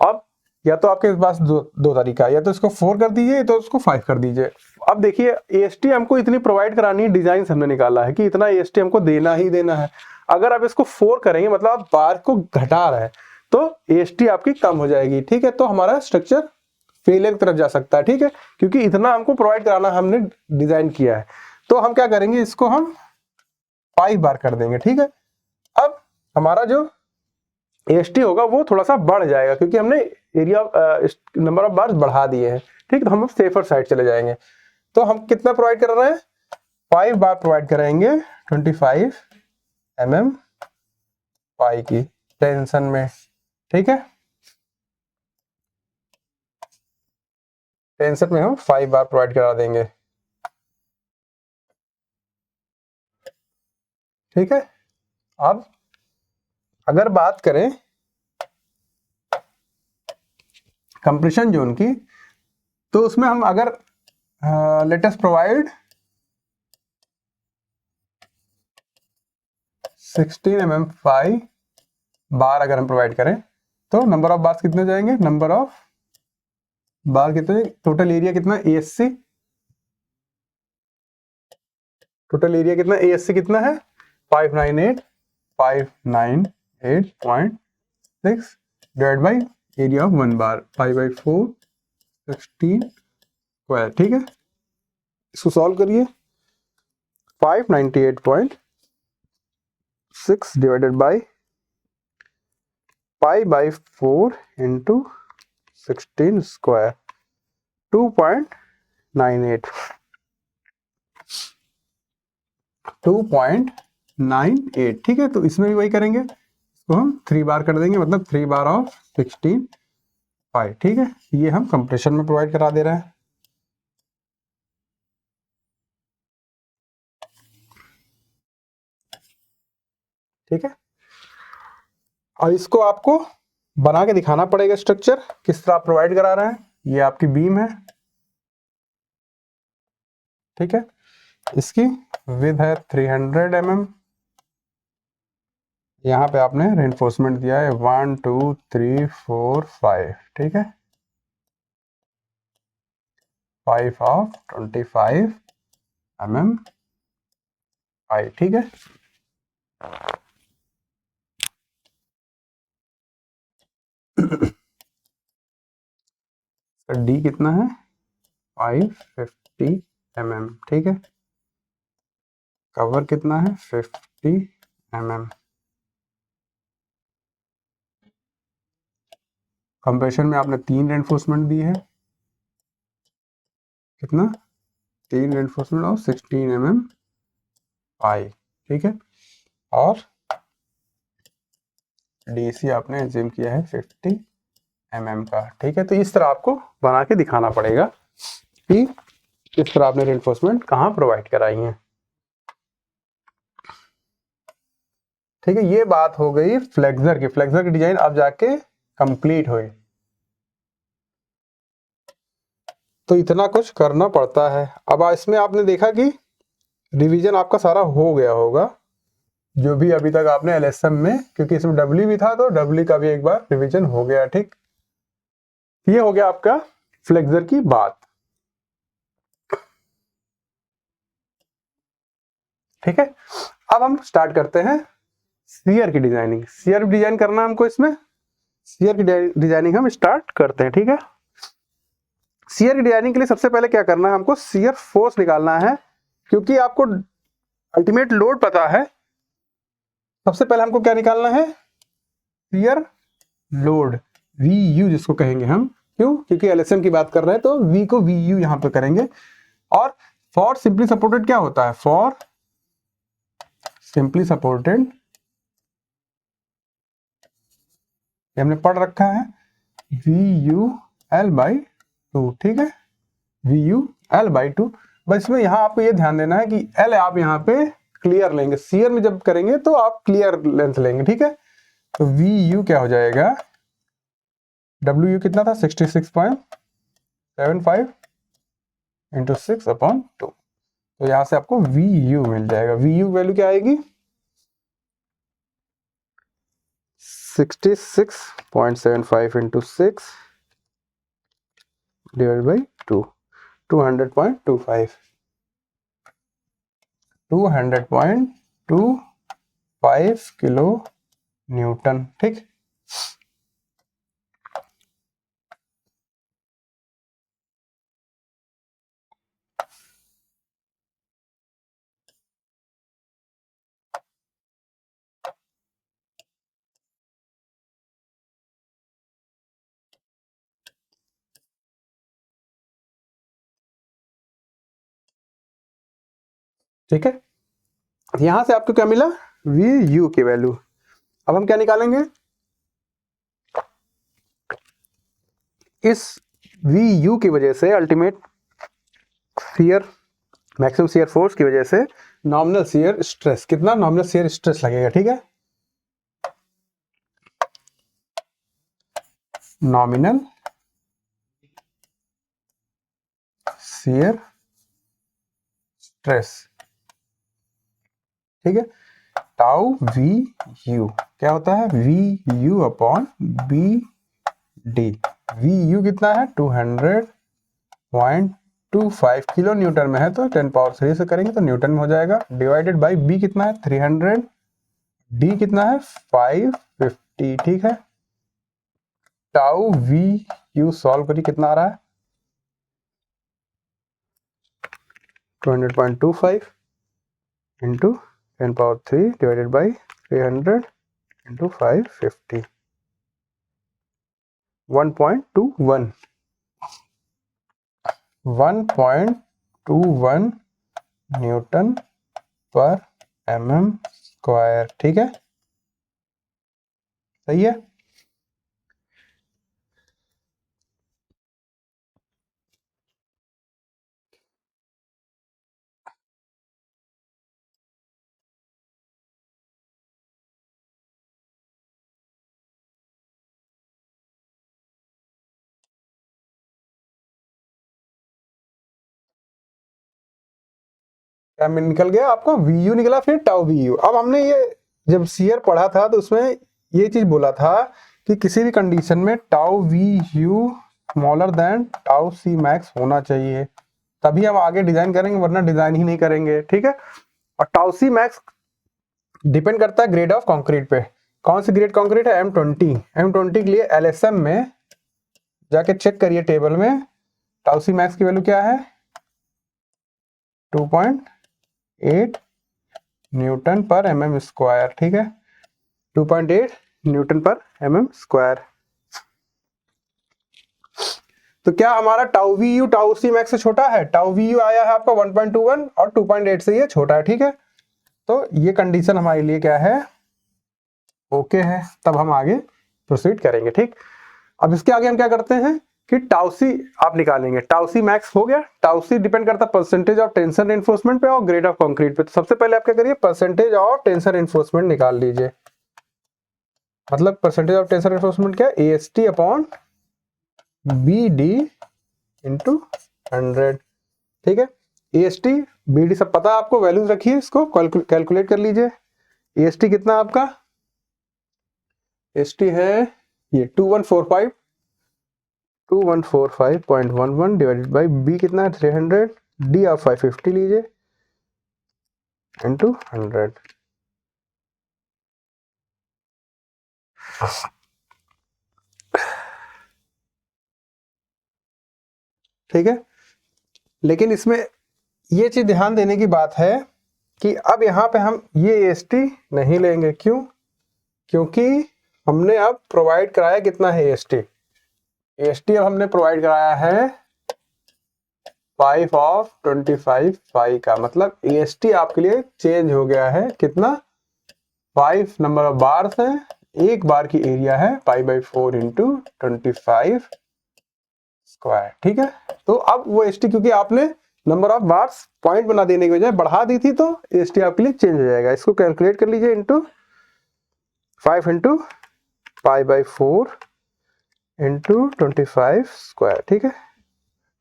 अब या तो आपके पास दो तरीका है, या तो इसको 4 कर दीजिए, तो इसको 5 कर दीजिए। अब देखिए AST हमको इतनी प्रोवाइड करानी है, डिजाइन हमने निकाला है कि इतना AST हमको देना ही देना है। अगर आप इसको 4 करेंगे मतलब आप बार को घटा रहे हैं तो AST आपकी कम हो जाएगी, ठीक है। तो हमारा स्ट्रक्चर फेलियर की तरफ जा सकता है, ठीक है, क्योंकि इतना हमको प्रोवाइड कराना हमने डिजाइन किया है। तो हम क्या करेंगे, इसको हम 5 बार कर देंगे, ठीक है। अब हमारा जो AST होगा वो थोड़ा सा बढ़ जाएगा क्योंकि हमने एरिया नंबर ऑफ बार बढ़ा दिए हैं, ठीक। तो हम सेफर साइड चले जाएंगे। तो हम कितना प्रोवाइड कर रहे हैं, 5 बार प्रोवाइड कराएंगे 25 mm पाई की टेंशन में, ठीक है। टेंशन में हम 5 बार प्रोवाइड करा देंगे, ठीक है। अब अगर बात करें कंप्रेशन जोन की, तो उसमें हम अगर लेटेस्ट प्रोवाइड 16 mm 5 बार अगर हम प्रोवाइड करें तो नंबर ऑफ बार्स कितने जाएंगे, नंबर ऑफ बार कितने, टोटल एरिया कितना ASC, टोटल एरिया कितना ASC कितना है 598.6 divide by area of 1 bar 5/4 16 square, ठीक है। इसको सॉल्व करिए, 598.6 डिवाइडेड बाई 5/4 इंटू 16 स्क्वायर 2.98 2.98, ठीक है। तो इसमें भी वही करेंगे, इसको हम 3 बार कर देंगे, मतलब 3 बार ऑफ 16 5, ठीक है। ये हम कंप्रेशन में प्रोवाइड करा दे रहे हैं, ठीक है। और इसको आपको बना के दिखाना पड़ेगा, स्ट्रक्चर किस तरह आप प्रोवाइड करा रहे हैं। ये आपकी बीम है, ठीक है। इसकी विड्थ है 300 mm, यहाँ पे आपने रेनफोर्समेंट दिया है 1 2 3 4 5, ठीक है। 5 ऑफ 25 mm 5, ठीक है। डी कितना है 550 mm, ठीक है। कवर कितना है 50 mm। कंप्रेशन में आपने 3 रेनफोर्समेंट दी है, कितना 3 रेनफोर्समेंट और 16 mm पाई, ठीक है। और DC आपने एज्यूम किया है 50 mm का, ठीक है। तो इस तरह आपको बना के दिखाना पड़ेगा कि इस तरह आपने रेनफोर्समेंट कहाँ प्रोवाइड कराई है, ठीक है। ये बात हो गई फ्लेक्सर की। फ्लेक्सर की डिजाइन अब जाके कंप्लीट हुई, तो इतना कुछ करना पड़ता है। अब इसमें आपने देखा कि रिवीजन आपका सारा हो गया होगा, जो भी अभी तक आपने LSM में, क्योंकि इसमें W भी था तो W का भी एक बार रिवीजन हो गया, ठीक। ये हो गया आपका फ्लेक्सर की बात, ठीक है। अब हम स्टार्ट करते हैं शियर की डिजाइनिंग। शियर डिजाइन करना हमको, इसमें शियर की डिजाइनिंग हम स्टार्ट करते हैं, ठीक है। शियर की डिजाइनिंग के लिए सबसे पहले क्या करना है, हमको शियर फोर्स निकालना है, क्योंकि आपको अल्टीमेट लोड पता है। सबसे पहले हमको क्या निकालना है, शियर लोड, VU जिसको कहेंगे हम, क्यों, क्योंकि LSM की बात कर रहे हैं तो V को VU यहां पे करेंगे। और फॉर सिंपली सपोर्टेड क्या होता है, फॉर सिंपली सपोर्टेड हमने पढ़ रखा है VUL/2, ठीक है, VUL/2। बस इसमें यहाँ आपको ये ध्यान देना है कि L आप यहाँ पे क्लियर लेंगे, शियर में जब करेंगे तो आप क्लियर लेंथ लेंगे, ठीक है। तो VU क्या हो जाएगा, WU कितना था 66.75 इंटू 6/2, तो यहां से आपको VU मिल जाएगा। VU वैल्यू क्या आएगी 66.75 into 6 divide by 2, 200.25, 200.25 5 kilo Newton. ठीक, ठीक है। यहां से आपको क्या मिला, वी यू की वैल्यू। अब हम क्या निकालेंगे, इस वी यू की वजह से ultimate shear, maximum shear force की वजह से नॉमिनल शियर स्ट्रेस, कितना नॉमिनल शियर स्ट्रेस लगेगा। ठीक है, नॉमिनल शियर स्ट्रेस। ठीक है, टाउ वी यू क्या होता है, V U upon B D. V U कितना है, 200.25 किलो न्यूटन में है, तो 10 पावर 3 से करेंगे तो न्यूटन में हो जाएगा, डिवाइडेड बाई बी कितना है 300, डी कितना है 550। ठीक है, टाउ वी यू सॉल्व करिए, कितना आ रहा है 200.25 into 10 power 3 divided by 300 into 550, 1.21 Newton per mm square. ठीक है, सही है। क्या निकल गया आपको, वी यू निकला, फिर टाउ वी यू। अब हमने ये जब सीयर पढ़ा था तो उसमें ये चीज बोला था कि किसी भी कंडीशन में tau V U smaller than tau C max होना चाहिए, तभी हम आगे डिजाइन करेंगे, वरना डिजाइन ही नहीं करेंगे। ठीक है, और टाउ सी मैक्स डिपेंड करता है ग्रेड ऑफ कंक्रीट पे। कौन सी ग्रेड कंक्रीट है, M20। M20 के लिए LSM में जाके चेक करिए टेबल में, टाउ सी मैक्स की वैल्यू क्या है 2.8 न्यूटन पर mm स्क्वायर। ठीक है, 2.8 न्यूटन पर mm स्क्वायर। तो क्या हमारा tau V U tau C max से छोटा है, टाउ वी यू आया है आपका 1.21 और 2.8 से ये छोटा है। ठीक है, तो ये कंडीशन हमारे लिए क्या है, ओके है, तब हम आगे प्रोसीड करेंगे। ठीक, अब इसके आगे हम क्या करते हैं कि टाउ सी आप निकालेंगे, टाउ सी मैक्स हो गया। टाउ सी डिपेंड करता है परसेंटेज ऑफ टेंशन रेनफोर्समेंट पे और ग्रेड ऑफ कंक्रीट पे। तो सबसे पहले आप क्या करिए, परसेंटेज ऑफ टेंशन रेनफोर्समेंट निकाल लीजिए। मतलब परसेंटेज ऑफ टेंशन रेनफोर्समेंट क्या, AST अपॉन BD इंटू 100। ठीक है, AST BD सब पता है आपको, वैल्यूज रखिए, इसको कैलकुलेट कर लीजिए। AST कितना आपका, AST है ये 2145.11 डिवाइडेड बाई बी कितना है 300, डी आप 550 लीजिए इंटू 100। ठीक है, लेकिन इसमें ये चीज ध्यान देने की बात है कि अब यहाँ पे हम ये AST नहीं लेंगे। क्यों, क्योंकि हमने अब प्रोवाइड कराया कितना है AST अब हमने प्रोवाइड कराया है 5 ऑफ 25 5 का, मतलब AST आपके लिए चेंज हो गया है कितना, 5 नंबर ऑफ बार है, एक बार की एरिया है π/4 इंटू 25 स्क्वायर। ठीक है, तो अब वो AST क्योंकि आपने नंबर ऑफ बार्स पॉइंट बना देने की बजाय बढ़ा दी थी, तो AST आपके लिए चेंज हो जाएगा। इसको कैलकुलेट कर लीजिए, इंटू 5 इंटू π/4 इंटू 25 स्क्वायर। ठीक है,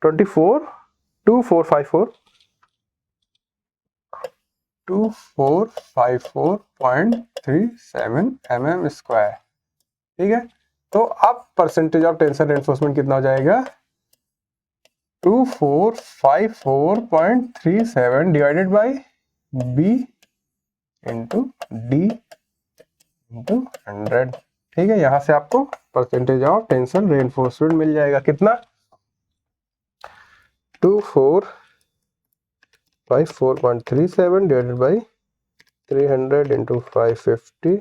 2454.37 mm स्क्वायर। ठीक है, तो अब परसेंटेज ऑफ टेंशन रेनफोर्समेंट कितना हो जाएगा 2454.37 divided by B into D into 100। ठीक है, यहां से आपको परसेंटेज ऑफ टेंशन रेनफोर्समेंट मिल जाएगा। कितना? 24 by 4.37 divided by 300 into 550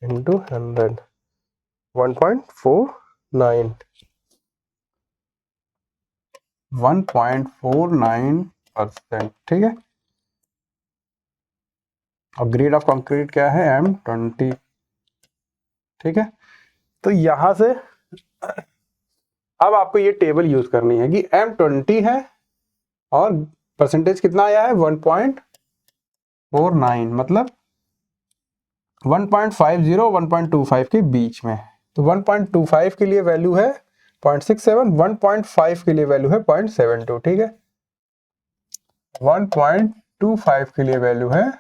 into 100, 1.49 1.49%। ठीक है, और ग्रेड ऑफ कंक्रीट क्या है? M20। ठीक है, तो यहां से अब आपको ये टेबल यूज करनी है कि M20 है और परसेंटेज कितना आया है? 1.49, मतलब 1.50 1.25 के बीच में। तो 1.25 के लिए वैल्यू है 0.67, 1.5 के लिए वैल्यू है 0.72। ठीक है, 1.25 के लिए वैल्यू है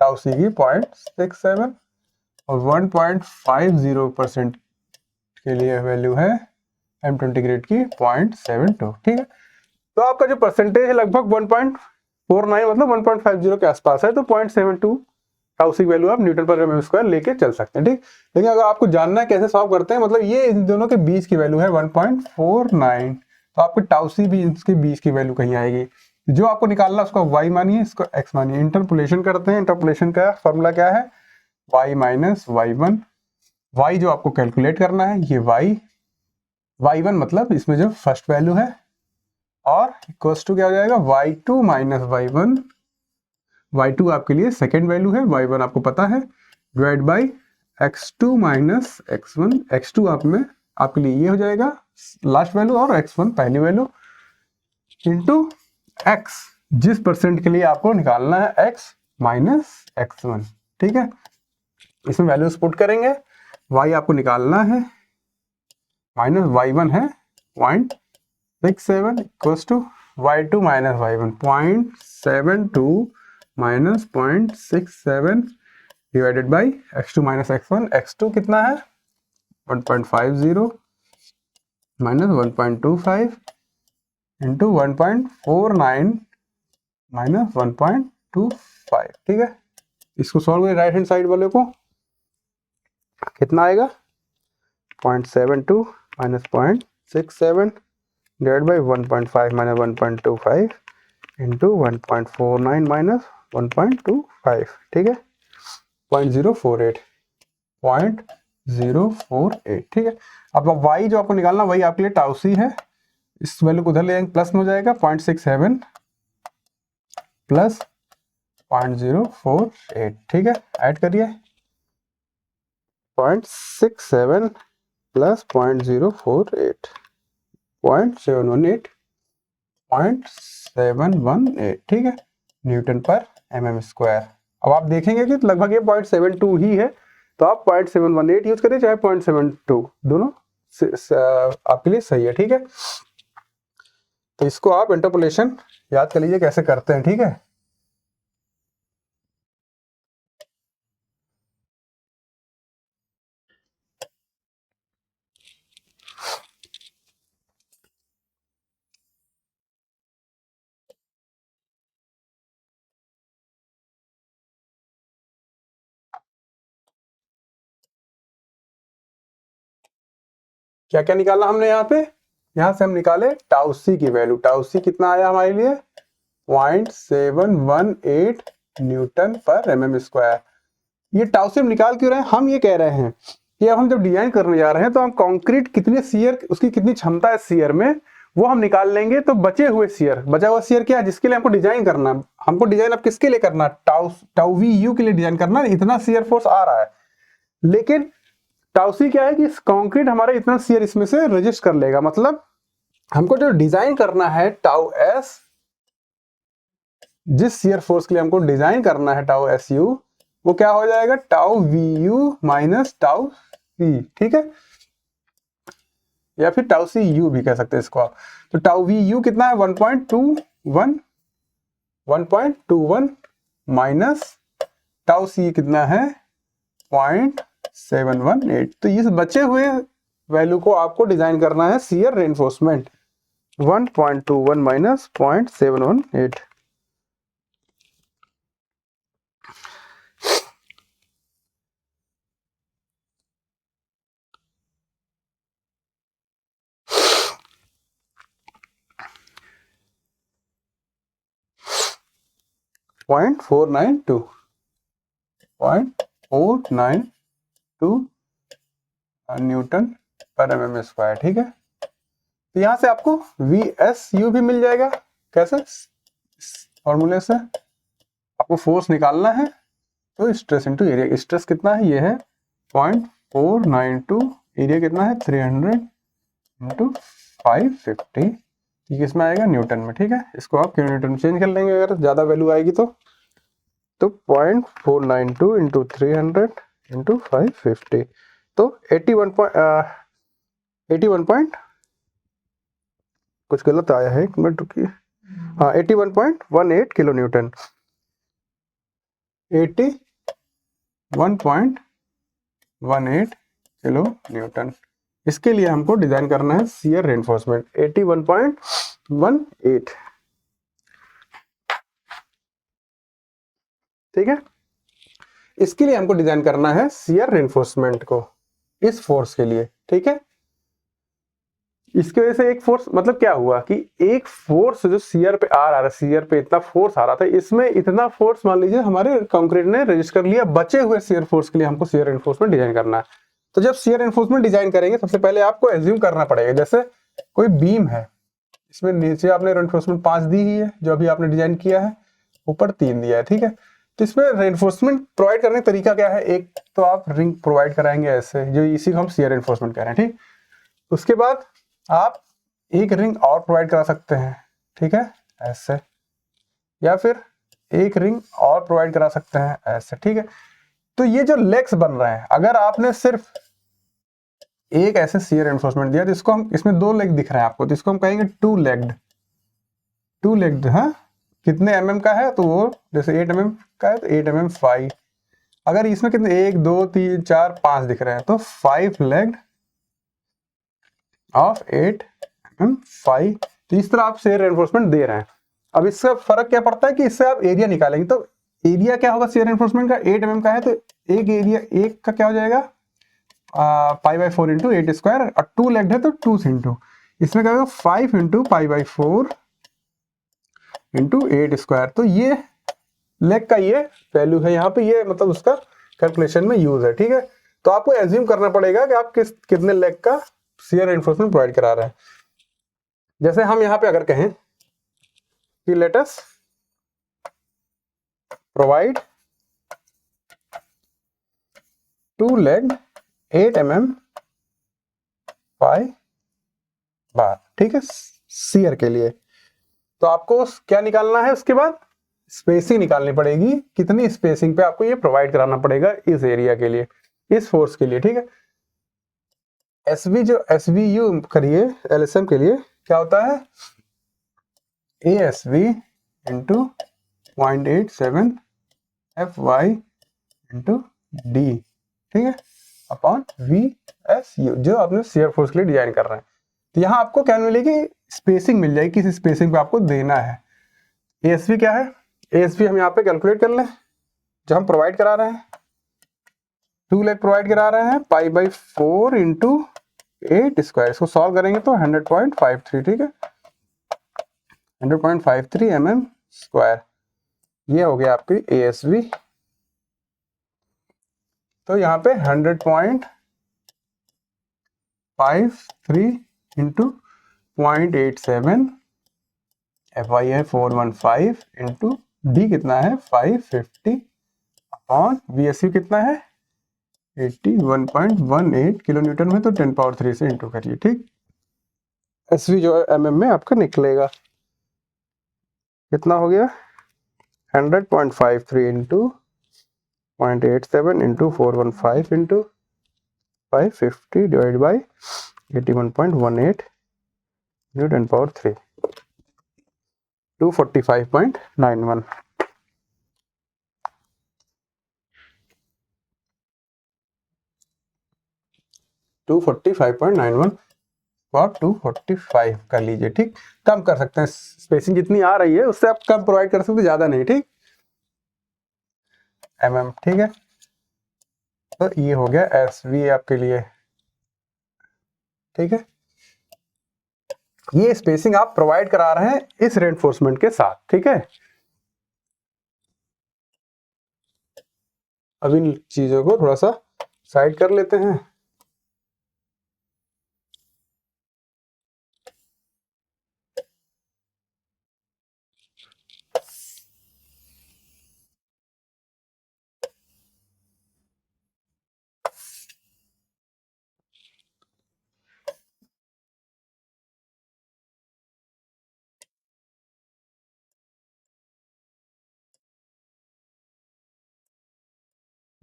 टाउ सी की 0.67 और 1.50% के लिए वैल्यू है M20 ग्रेड की 0.72। ठीक है, तो आपका जो परसेंटेज है लगभग 1.49 मतलब 1.50 के आसपास है, तो 0.72 टाउ सी वैल्यू आप न्यूटन पर mm स्क्वायर लेके चल सकते हैं। ठीक, लेकिन अगर आपको जानना है कैसे सॉल्व करते हैं, मतलब ये इन दोनों के बीच की वैल्यू है 1.49, तो आपकी टाउ सी भी इसके बीच की वैल्यू कहीं आएगी। जो आपको निकालना है उसको y मानिए, इसको x मानिए। इंटरपोलेशन करते हैं। इंटरपोलेशन का फॉर्मूला क्या है? y minus y1। y जो आपको कैलकुलेट करना है ये y1 मतलब इसमें जो फर्स्ट वैल्यू है, और इक्वल्स टू क्या हो जाएगा? y2 minus y1। y2 आपके लिए सेकेंड वैल्यू है, y1 आपको पता है, divide by x2 minus x1। x2 आप में आपके लिए ये हो जाएगा लास्ट वैल्यू और x1 पहली वैल्यू, इंटू x जिस परसेंट के लिए आपको निकालना है x माइनस x1। ठीक है, इसमें वैल्यूज पुट करेंगे। y आपको निकालना है, माइनस y1 है 0.67 equals to y2 minus y1 0.72 minus 0.67 divided by x2 minus x1। x2 कितना है? 1.50 माइनस 1.25 इंटू 1.49 माइनस 1.25। ठीक है, इसको सॉल्व करें राइट हैंड साइड वाले को, कितना आएगा? 0.72 minus 0.67 divide by 1.5 minus 1.25 into 1.49 minus 1.25। ठीक है, 0.048 0.048। ठीक है, अब y जो आपको निकालना वही आपके लिए टाउ सी है, इस वैल्यू को उधर ले जाएंगे, प्लस में हो जाएगा 0.67 प्लस 0.048। ठीक है, ऐड करिए 0.67 प्लस 0.048 0.718 0.718। ठीक है, न्यूटन पर mm स्क्वायर। अब आप देखेंगे कि लगभग ये 0.72 ही है, तो आप 0.718 यूज करिए चाहे 0.72, दोनों आपके लिए सही है। ठीक है, तो इसको आप इंटरपोलेशन याद कर लीजिए कैसे करते हैं। ठीक है, क्या क्या निकाला हमने यहाँ पे? यहाँ से हम निकाले टाउ सी की वैल्यू। टाउ सी कितना आया हमारे लिए? 0.718 न्यूटन पर mm स्क्वायर। ये टाउ सी हम निकाल क्यों रहे हैं? हम ये कह रहे हैं कि अब हम जब डिजाइन करने जा रहे हैं तो हम कंक्रीट कितने शियर, उसकी कितनी क्षमता है शियर में, वो हम निकाल लेंगे। तो बचा हुआ शियर क्या है जिसके लिए हमको डिजाइन करना है? हमको डिजाइन अब किसके लिए करना है? टाउ वी यू के लिए डिजाइन करना है। इतना शियर फोर्स आ रहा है, लेकिन टाउ सी क्या है कि कंक्रीट हमारा इतना शियर इसमें से रजिस्ट कर लेगा। मतलब हमको जो डिजाइन करना है टाउ एस, जिस शियर फोर्स के लिए हमको डिजाइन करना है टाउ एस यू, वो क्या हो जाएगा? Tau V U minus tau C. ठीक है, या फिर टाउ सी यू भी कह सकते हैं इसको आप। तो टाउ वी यू कितना है? 1.21 माइनस टाउ सी कितना है? 0.718। तो इस बचे हुए वैल्यू को आपको डिजाइन करना है shear reinforcement. 1.21 minus 0.718। 0.492 Newton per mm square. ठीक है, तो यहां से आपको VSU भी मिल जाएगा। कैसे? फॉर्मूले से आपको फोर्स निकालना है तो स्ट्रेस इनटू एरिया। स्ट्रेस कितना है? ये है 0.492, एरिया कितना है? 300 इंटू 550। ये किसमें आएगा? न्यूटन में। ठीक है, इसको आप किलो न्यूटन में चेंज कर लेंगे अगर ज्यादा वैल्यू आएगी तो 0.492 इंटू 300 इंटू 550, तो 81 पॉइंट कुछ गलत आया है, एक मिनट रुकिए। हाँ, 81.18 किलो न्यूटन। 81.18 kilo Newton. इसके लिए हमको डिजाइन करना है शियर रेनफोर्समेंट 81.18। ठीक है, इसके लिए हमको डिजाइन करना है शियर रेनफोर्समेंट को इस फोर्स के लिए। ठीक है, इसकी वजह से एक फोर्स, मतलब क्या हुआ कि एक फोर्स जो शियर पे आ रहा था, शियर पे इतना फोर्स आ रहा था, इसमें इतना फोर्स मान लीजिए हमारे कंक्रीट ने रजिस्ट कर लिया। बचे हुए शियर फोर्स के लिए हमको शियर रेनफोर्समेंट डिजाइन करना है। तो जब शियर रेनफोर्समेंट डिजाइन करेंगे, सबसे पहले आपको एज्यूम करना पड़ेगा, जैसे कोई बीम है, इसमें नीचे आपने रेनफोर्समेंट 5 दी ही है जो अभी आपने डिजाइन किया है, ऊपर 3 दिया है। ठीक है, तो इसमें रेनफोर्समेंट प्रोवाइड करने का तरीका क्या है? एक तो आप रिंग प्रोवाइड कराएंगे ऐसे, जो इसी को हम शियर रेनफोर्समेंट कह रहे हैं। ठीक, उसके बाद आप एक रिंग और प्रोवाइड करा सकते हैं। ठीक है, ऐसे, या फिर एक रिंग और प्रोवाइड करा सकते हैं ऐसे। ठीक है, तो ये जो लेग्स बन रहे हैं, अगर आपने सिर्फ एक ऐसे शियर रेनफोर्समेंट दिया तो इसको हम, इसमें 2 लेग दिख रहे हैं आपको, तो इसको हम कहेंगे टू लेग्ड। हाँ, कितने mm का है? तो वो जैसे 8 mm का है तो 8 mm 5। अगर इसमें कितने 1 2 3 4 5 दिख रहे हैं तो 5 लेग्ड ऑफ 8 mm 5। तो इस तरह आप शियर रेनफोर्समेंट दे रहे हैं। अब इससे फर्क क्या पड़ता है कि इससे आप एरिया निकालेंगे, तो एरिया क्या होगा शियर रेनफोर्समेंट का? 8 mm का है तो एक एरिया, एक का क्या हो जाएगा? π/4 इंटू 8 स्क्वायर, और 2 लेग्ड है तो 2 इंटू, इसमें क्या होगा? 5 इंटू π/4 इंटू 8 स्क्वायर। तो ये लेग का ये वैल्यू है यहाँ पे, ये मतलब उसका कैलकुलेशन में यूज है। ठीक है, तो आपको एज्यूम करना पड़ेगा कि आप कितने लेग का शियर रेनफोर्समेंट प्रोवाइड करा रहे हैं। जैसे हम यहाँ पे अगर कहें कि let us provide 2 legged 8 mm बार। ठीक है, शियर के लिए तो आपको क्या निकालना है? उसके बाद स्पेसिंग निकालनी पड़ेगी, कितनी स्पेसिंग पे आपको ये प्रोवाइड कराना पड़ेगा इस एरिया के लिए, इस फोर्स के लिए। ठीक है, एसवी जो एसवीयू करिए एलएसएम के लिए क्या होता है? ASV into 0.87 FY into D. ठीक है, अपॉन VSU, जो आपने शियर फोर्स के लिए डिजाइन कर रहे हैं। तो यहाँ आपको क्या मिलेगी? स्पेसिंग मिल जाएगी, किस स्पेसिंग पे आपको देना है। ASV क्या है? ASV हम यहाँ पे कैलकुलेट कर लें, जो हम प्रोवाइड करा रहे हैं 2 लेग प्रोवाइड करा रहे हैं, π/4 इंटू 8 स्क्वायर। इसको सॉल्व करेंगे तो 100.53। ठीक है, 100.53 mm स्क्वायर, ये हो गया आपकी ASV। तो यहाँ पे 100.53 इंटू 0.87 FY है 415 इंटू डी कितना है? 550 अपॉन VSU कितना है? 81.18 किलो न्यूटन में, तो 10⁻³ से इंटू करिए। ठीक, SV जो है mm में आपका निकलेगा, कितना हो गया? 100.53 into 0.87 into 415 into 550 divide by 81.18 into 10⁻³ 245.91। To 245 कर लीजिए। ठीक, कम कर सकते हैं, स्पेसिंग जितनी आ रही है उससे आप कम प्रोवाइड कर सकते हैं, ज्यादा नहीं। ठीक, mm। ठीक है, तो ये हो गया SV आपके लिए। ठीक है, ये स्पेसिंग आप प्रोवाइड करा रहे हैं इस रेनफोर्समेंट के साथ। ठीक है, अब इन चीजों को थोड़ा सा साइड कर लेते हैं।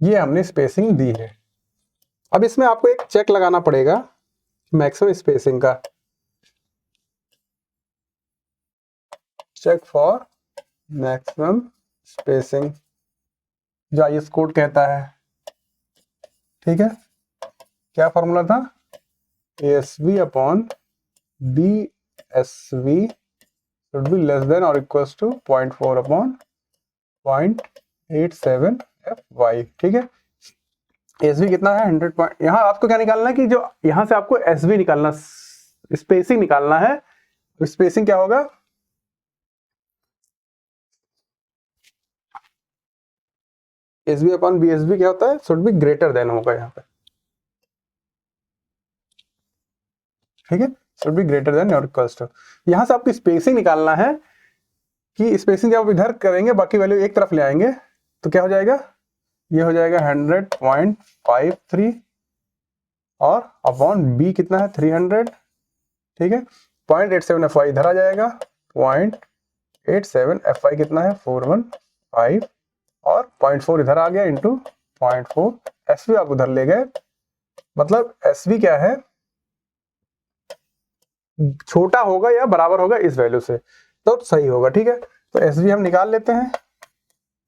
ये हमने स्पेसिंग दी है। अब इसमें आपको एक चेक लगाना पड़ेगा मैक्सिमम स्पेसिंग का। चेक फॉर मैक्सिमम स्पेसिंग जो आईएस कोड कहता है, ठीक है। क्या फॉर्मूला था? ASV upon BSV should be less than or equals to 0.4 upon 0.87 FY, ठीक है। एसवी कितना है? 100 यहाँ आपको क्या निकालना है कि जो यहाँ से आपको एसवी निकालना, स्पेसिंग निकालना है। स्पेसिंग क्या होगा? एसवी अपॉन बीएसवी क्या होता है? शुड बी ग्रेटर देन होगा यहाँ पे, ठीक है। शुड बी ग्रेटर देन और इक्वल्स टू। यहाँ से आपको स्पेसिंग निकालना है कि स्पेसिंग जब आप इधर करेंगे बाकी वैल्यू एक तरफ ले आएंगे तो क्या हो जाएगा? ये हो जाएगा 100.53 और अपॉन बी कितना है? 300, ठीक है। 0.87 FY इधर आ जाएगा, 0.87 FY कितना है? 415 और 0.4 इधर आ गया इंटू 0.4 एसवी आप उधर ले गए। मतलब एसवी क्या है? छोटा होगा या बराबर होगा इस वैल्यू से तो सही होगा, ठीक है। तो एसवी हम निकाल लेते हैं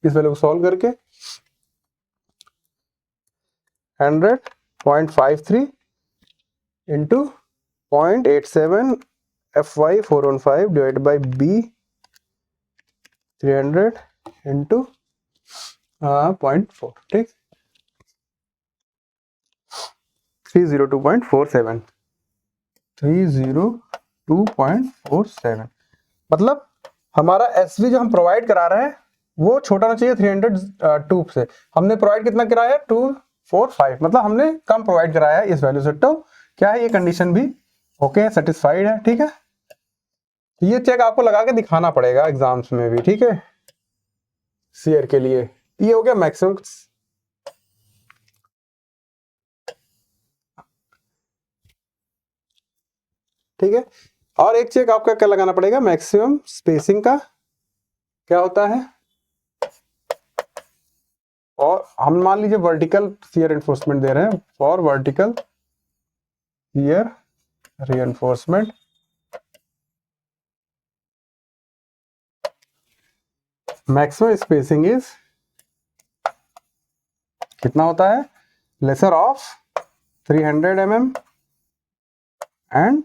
इस वैल्यू को सॉल्व करके। 100.53 into 0.87 FY 415 divide by B 300 into 0.4, ठीक। 302.47 302.47 मतलब हमारा एसवी जो हम प्रोवाइड करा रहे हैं वो छोटा होना चाहिए 302 से। हमने प्रोवाइड कितना कराया है? 245, मतलब हमने कम प्रोवाइड कराया है इस वैल्यू से। तो क्या है? ये कंडीशन भी ओके, सेटिस्फाइड है, ठीक है। ये चेक आपको लगा के दिखाना पड़ेगा एग्जाम्स में भी, ठीक है, सीयर के लिए। ये हो गया मैक्सिमम, ठीक है। और एक चेक आपका क्या लगाना पड़ेगा? मैक्सिमम स्पेसिंग का क्या होता है? और हम मान लीजिए वर्टिकल शियर एनफोर्समेंट दे रहे हैं, for vertical shear reinforcement maximum spacing is कितना होता है? Lesser of 300 mm and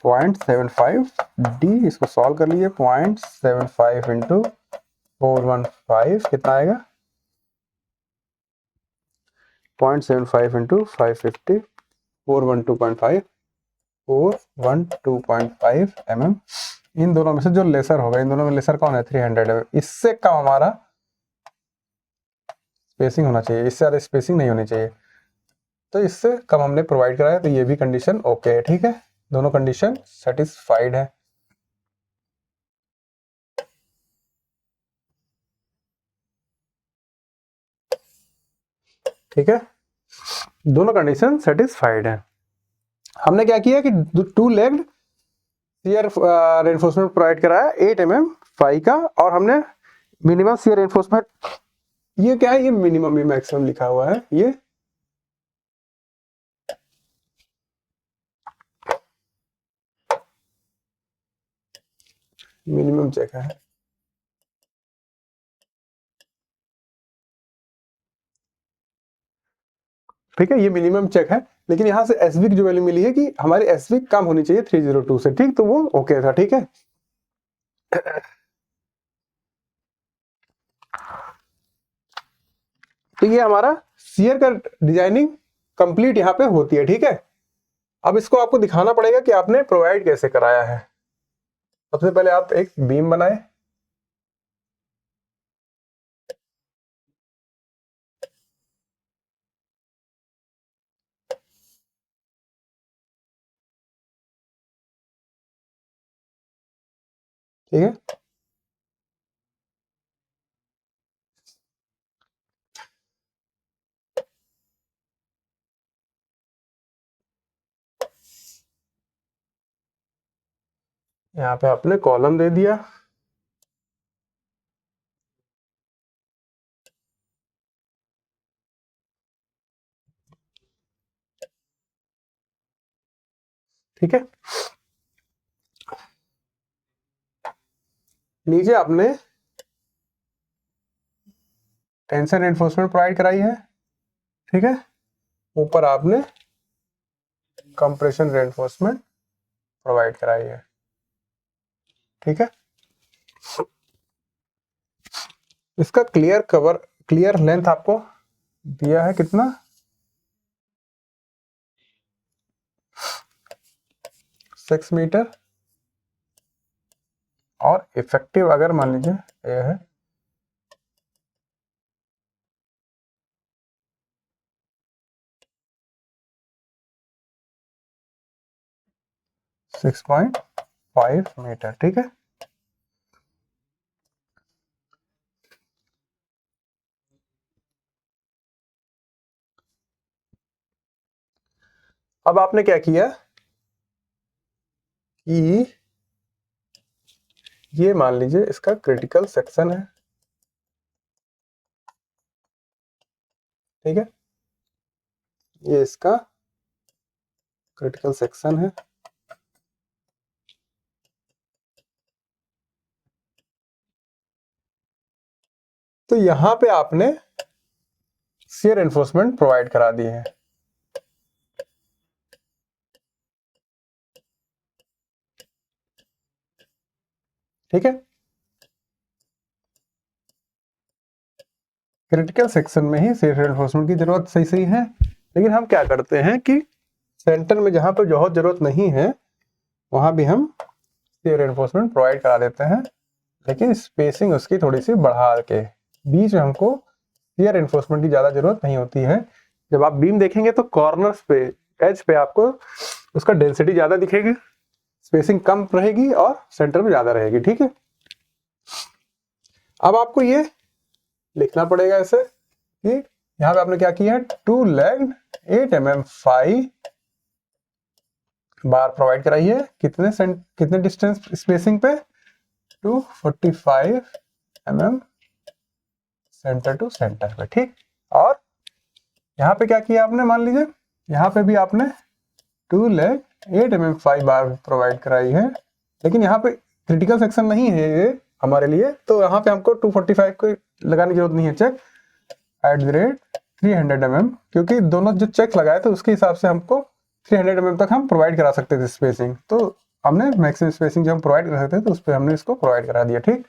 0.75 D। इसको सॉल्व कर लीजिए। 0.75 इंटू 415 कितना आएगा? 0.75 इंटू 550 412.5 412.5 mm। इन दोनों में से जो लेसर होगा, इन दोनों में लेसर कौन है? 300 mm। इससे कम हमारा स्पेसिंग होना चाहिए, इससे ज्यादा स्पेसिंग नहीं होनी चाहिए। तो इससे कम हमने प्रोवाइड कराया, तो ये भी कंडीशन ओके है, ठीक है। दोनों कंडीशन सेटिस्फाइड है, ठीक है। दोनों कंडीशन सेटिस्फाइड है। हमने क्या किया कि 2 लेग्ड शियर रेनफोर्समेंट प्रोवाइड कराया 8 mm फाई का, और हमने मिनिमम शियर रेनफोर्समेंट, ये क्या है? ये मिनिमम भी मैक्सिमम लिखा हुआ है, ये मिनिमम चेक है, ठीक है। ये मिनिमम चेक है, लेकिन यहाँ से एसवी की जो वैल्यू मिली है कि हमारी एसवी कम होनी चाहिए 302 से, ठीक। तो वो ओके था, ठीक है। तो ये हमारा शियर का डिजाइनिंग कंप्लीट यहाँ पे होती है, ठीक है। अब इसको आपको दिखाना पड़ेगा कि आपने प्रोवाइड कैसे कराया है। सबसे पहले आप एक बीम बनाए, ठीक है। यहाँ पे आपने कॉलम दे दिया, ठीक है। नीचे आपने टेंशन एनफोर्समेंट प्रोवाइड कराई है, ठीक है। ऊपर आपने कंप्रेशन रेनफोर्समेंट प्रोवाइड कराई है, ठीक है। इसका क्लियर लेंथ आपको दिया है कितना, 6 मीटर, और इफेक्टिव अगर मान लीजिए ये है 6.5 मीटर, ठीक है। अब आपने क्या किया कि ये मान लीजिए इसका क्रिटिकल सेक्शन है, ठीक है। ये इसका क्रिटिकल सेक्शन है, तो यहां पे आपने शियर एनफोर्समेंट प्रोवाइड करा दी है, ठीक है। क्रिटिकल सेक्शन में ही शियर एनफोर्समेंट की जरूरत सही है, लेकिन हम क्या करते हैं कि सेंटर में जहां पर बहुत जरूरत नहीं है वहां भी हम शियर एनफोर्समेंट प्रोवाइड करा देते हैं, लेकिन स्पेसिंग उसकी थोड़ी सी बढ़ा के, बीच में हमको शियर एनफोर्समेंट की ज्यादा जरूरत नहीं होती है। जब आप बीम देखेंगे तो कॉर्नर्स पे, एज पे आपको उसका डेंसिटी ज्यादा दिखेगी, स्पेसिंग कम रहेगी और सेंटर में ज्यादा रहेगी, ठीक है। अब आपको ये लिखना पड़ेगा ऐसे कि यहाँ पे आपने क्या किया है, 2 लेग्ड 8 mm 5 बार प्रोवाइड कराई है, कितने डिस्टेंस स्पेसिंग पे, 245 mm सेंटर टू सेंटर पे, ठीक। और यहाँ पे क्या किया आपने, मान लीजिए यहाँ पे भी आपने 2 लेग 8 mm 5 बार प्रोवाइड कराई है, लेकिन यहाँ पे क्रिटिकल सेक्शन नहीं है ये हमारे लिए, तो यहाँ पे हमको 245 को लगाने की जरूरत नहीं है चेक @300 mm, क्योंकि दोनों जो चेक लगाए थे उसके हिसाब से हमको 300 mm तक हम प्रोवाइड करा सकते थे स्पेसिंग, तो हमने मैक्सिमम स्पेसिंग जो हम प्रोवाइड कर सकते थे तो उस पर हमने इसको प्रोवाइड करा दिया, ठीक,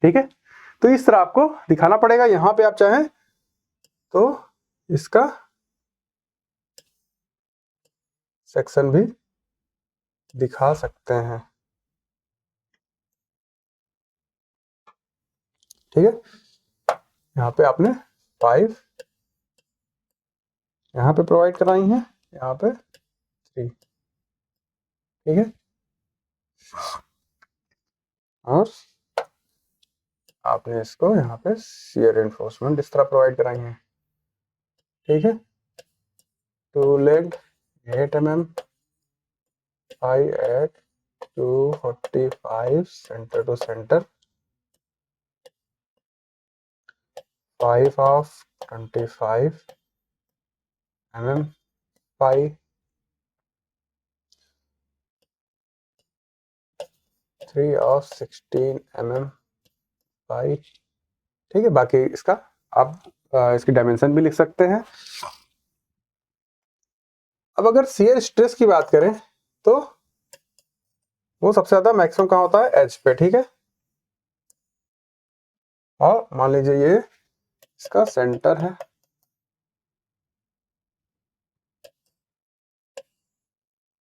ठीक है। तो इस तरह आपको दिखाना पड़ेगा। यहाँ पे आप चाहें तो इसका सेक्शन भी दिखा सकते हैं, ठीक है। यहाँ पे आपने 5 यहाँ पे प्रोवाइड कराई है, यहाँ पे 3, ठीक है। और आपने इसको यहाँ पे शियर एनफोर्समेंट इस तरह प्रोवाइड कराई है, ठीक है। 2 leg 8 mm 5 at 245 centre to centre, 5 of 25 mm 5, 3 of 16 mm 5, ठीक है। बाकी इसका आप इसकी डायमेंशन भी लिख सकते हैं। अब अगर शियर स्ट्रेस की बात करें तो वो सबसे ज्यादा मैक्सिमम कहाँ होता है, एज पे, ठीक है। और मान लीजिए ये इसका सेंटर है,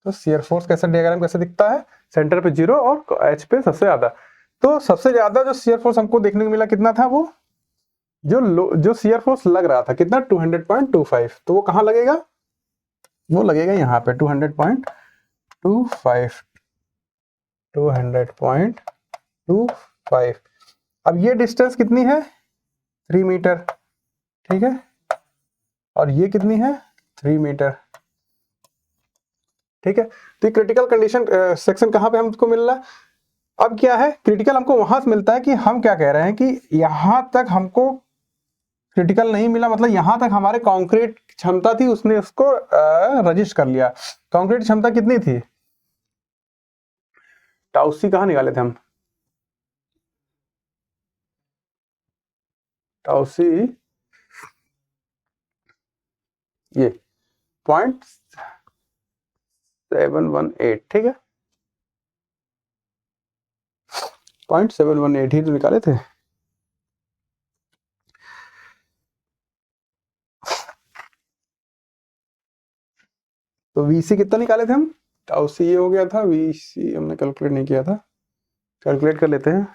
तो शियर फोर्स कैसा डायग्राम कैसे दिखता है, सेंटर पे 0 और एच पे सबसे ज्यादा। तो सबसे ज्यादा जो शियर फोर्स हमको देखने को मिला कितना था, वो जो शियर फोर्स लग रहा था कितना, 200.25, तो वो कहाँ लगेगा, वो लगेगा यहाँ पे 200.25, 200.25। अब ये डिस्टेंस कितनी है 3 मीटर, ठीक है, और ये कितनी है 3 मीटर, ठीक है। तो ये क्रिटिकल कंडीशन सेक्शन कहाँ पे हमको मिल रहा है? अब क्या है, क्रिटिकल हमको वहां से मिलता है कि हम क्या कह रहे हैं कि यहां तक हमको क्रिटिकल नहीं मिला, मतलब यहां तक हमारे कंक्रीट क्षमता थी, उसने उसको रजिस्ट कर लिया। कंक्रीट क्षमता कितनी थी, टाउ सी कहाँ निकाले थे हम, टाउ सी ये 0.718, ठीक है, 0.718 ही तो निकाले थे। तो वीसी कितना निकाले थे हम, टाउ सी ये हो गया था, वीसी हमने कैलकुलेट नहीं किया था, कैलकुलेट कर लेते हैं।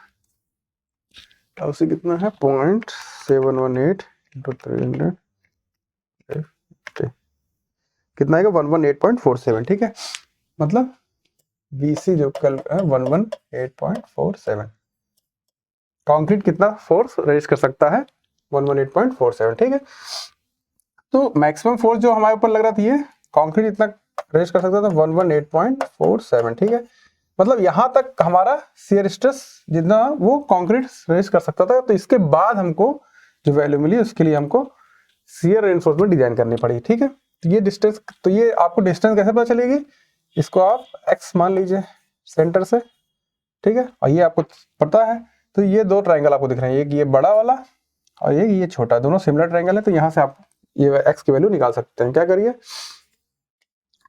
टाउ सी कितना है 0.718 इंटू 300, कितना आएगा 118.47, ठीक है। मतलब वीसी जो कल 118.47, कंक्रीट कितना फोर्स रेज कर सकता है 118.47, ठीक है। तो मैक्सिमम फोर्स जो हमारे ऊपर लग रहा था ये कंक्रीट इतना रेज कर सकता था 118.47, ठीक है। मतलब यहां तक हमारा शियर स्ट्रेस जितना वो कंक्रीट रेज कर सकता था। तो इसके बाद हमको जो वैल्यू मिली उसके लिए हमको शियर रेनफोर्समेंट डिजाइन करनी पड़ी, ठीक है। तो ये डिस्टेंस, तो ये आपको डिस्टेंस कैसे पता चलेगी, इसको आप x मान लीजिए सेंटर से, ठीक है, और ये आपको पता है। तो ये दो ट्रायंगल आपको दिख रहे हैं, एक ये बड़ा वाला और ये छोटा, दोनों सिमिलर ट्रायंगल है। तो यहाँ से आप ये x की वैल्यू निकाल सकते हैं। क्या करिए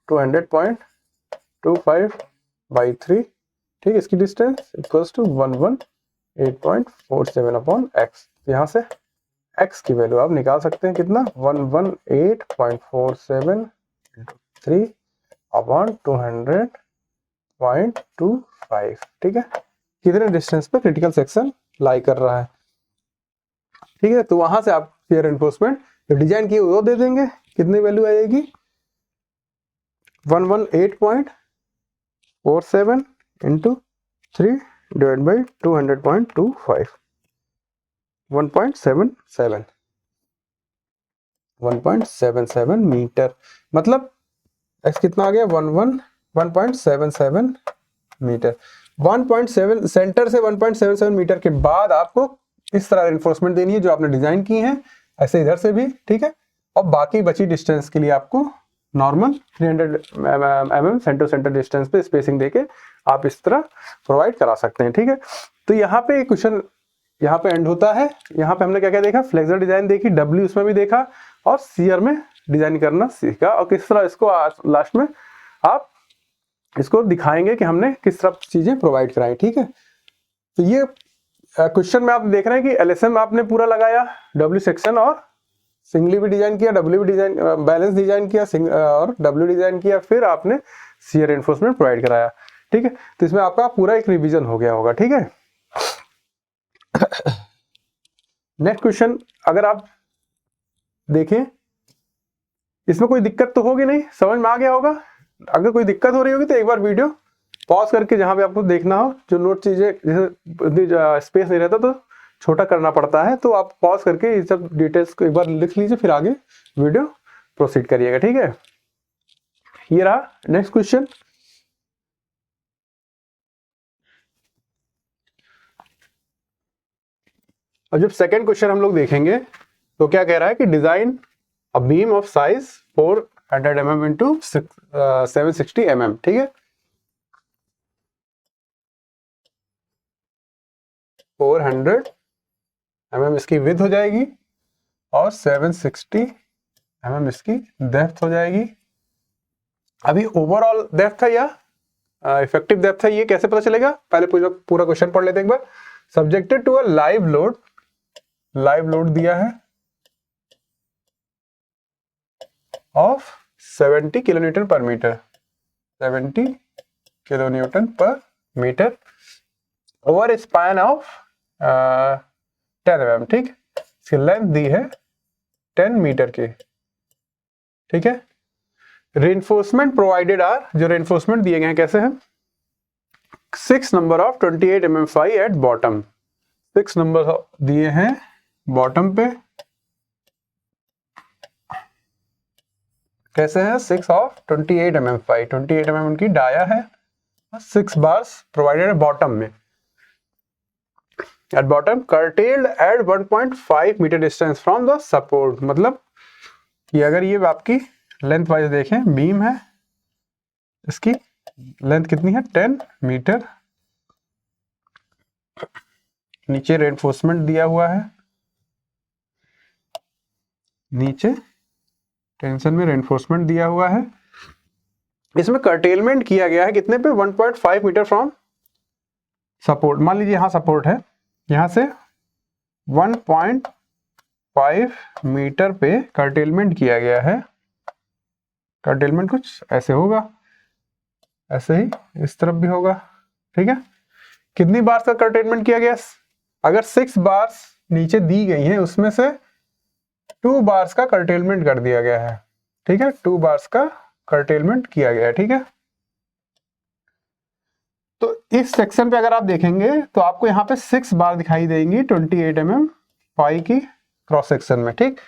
200.25/3, ठीक है, इसकी distance equals to 118.47 upon x। यहाँ से x की वैल्यू आप निकाल सकते हैं कितना 118.47 3 अपॉन 200.25, ठीक है। कितने डिस्टेंस पे क्रिटिकल सेक्शन लाई कर रहा है, ठीक है। तो वहां से आप शियर रेनफोर्समेंट जो डिजाइन की वो दे देंगे, कितनी वैल्यू आएगी 118.47 इंटू 3 डिवाइड बाई 200.25, 1.77 मीटर। मतलब x कितना आ गया 1.77 मीटर। 1.7 सेंटर से 1.77 मीटर के बाद आपको इस तरह रेनफोर्समेंट देनी है जो आपने डिजाइन की है, ऐसे इधर से भी, ठीक है। और बाकी बची डिस्टेंस के लिए आपको normal 300 mm centre centre distance पे स्पेसिंग देके आप इस तरह प्रोवाइड करा सकते हैं, ठीक है। तो यहाँ पे क्वेश्चन यहाँ पे एंड होता है। यहाँ पे हमने क्या क्या देखा, फ्लेक्सर डिजाइन देखी, डब्ल्यू उसमें भी देखा, और सीयर में डिजाइन करना सीखा, और किस तरह इसको लास्ट में आप इसको दिखाएंगे कि हमने किस तरह चीजें प्रोवाइड कराई, ठीक है। तो ये क्वेश्चन में आप देख रहे हैं कि एलएसएम आपने पूरा लगाया, डब्ल्यू सेक्शन और सिंगली भी डिजाइन किया, डब्ल्यू भी डिजाइन बैलेंस डिजाइन किया और डब्ल्यू डिजाइन किया, फिर आपने शियर रेनफोर्समेंट प्रोवाइड कराया, ठीक है। तो इसमें आपका पूरा एक रिवीजन हो गया होगा, ठीक है। नेक्स्ट क्वेश्चन अगर आप देखें, इसमें कोई दिक्कत तो होगी नहीं, समझ में आ गया होगा। अगर कोई दिक्कत हो रही होगी तो एक बार वीडियो पॉज करके जहां पे आपको देखना हो, जो नोट चीजें जैसे स्पेस नहीं रहता तो छोटा करना पड़ता है, तो आप पॉज करके ये सब डिटेल्स को एक बार लिख लीजिए, फिर आगे वीडियो प्रोसीड करिएगा, ठीक है। ये रहा नेक्स्ट क्वेश्चन। और जब सेकंड क्वेश्चन हम लोग देखेंगे तो क्या कह रहा है कि design a beam of size 400 mm into 760 mm, ठीक है। 400 mm इसकी विड्थ हो जाएगी और 760 mm इसकी डेप्थ हो जाएगी। अभी ओवरऑल डेप्थ है या इफेक्टिव डेप्थ है, ये कैसे पता चलेगा, पहले पूरा क्वेश्चन पढ़ लेते हैं एक बार। Subjected to a live load दिया है of 70 kilonewton per metre, 70 kilonewton per metre over span of 10 mm, ठीक। इसकी लेंथ दी है 10 मीटर की, ठीक है। रेनफोर्समेंट प्रोवाइडेड आर, जो रेनफोर्समेंट दिए गए हैं कैसे हैं, 6 number of 28 mm phi at bottom, 6 number दिए हैं बॉटम पे, कैसे है 6 ऑफ 28 mm फाई, 28 mm उनकी डाया है, 6 बार्स प्रोवाइडेड है बॉटम में, at bottom curtailed at 1.5 metre distance from the support, मतलब कि अगर ये आपकी लेंथ वाइज देखें, बीम है, इसकी लेंथ कितनी है 10 मीटर, नीचे रेनफोर्समेंट दिया हुआ है, नीचे टेंशन में रेनफोर्समेंट दिया हुआ है, इसमें कर्टेलमेंट किया गया है कितने पे 1.5 मीटर फ्रॉम सपोर्ट, मान लीजिए यहां सपोर्ट है, यहां से 1.5 मीटर पे कर्टेलमेंट किया गया है, कर्टेलमेंट कुछ ऐसे होगा, ऐसे ही इस तरफ भी होगा, ठीक है। कितनी बार्स का कर्टेलमेंट किया गया, अगर 6 बार्स नीचे दी गई हैं उसमें से 2 बार्स का कर्टेलमेंट कर दिया गया है, ठीक है, 2 बार्स का कर्टेलमेंट किया गया है, ठीक है। तो इस सेक्शन पे अगर आप देखेंगे तो आपको यहाँ पे 6 बार दिखाई देंगी 28 mm फाई की क्रॉस सेक्शन में, ठीक।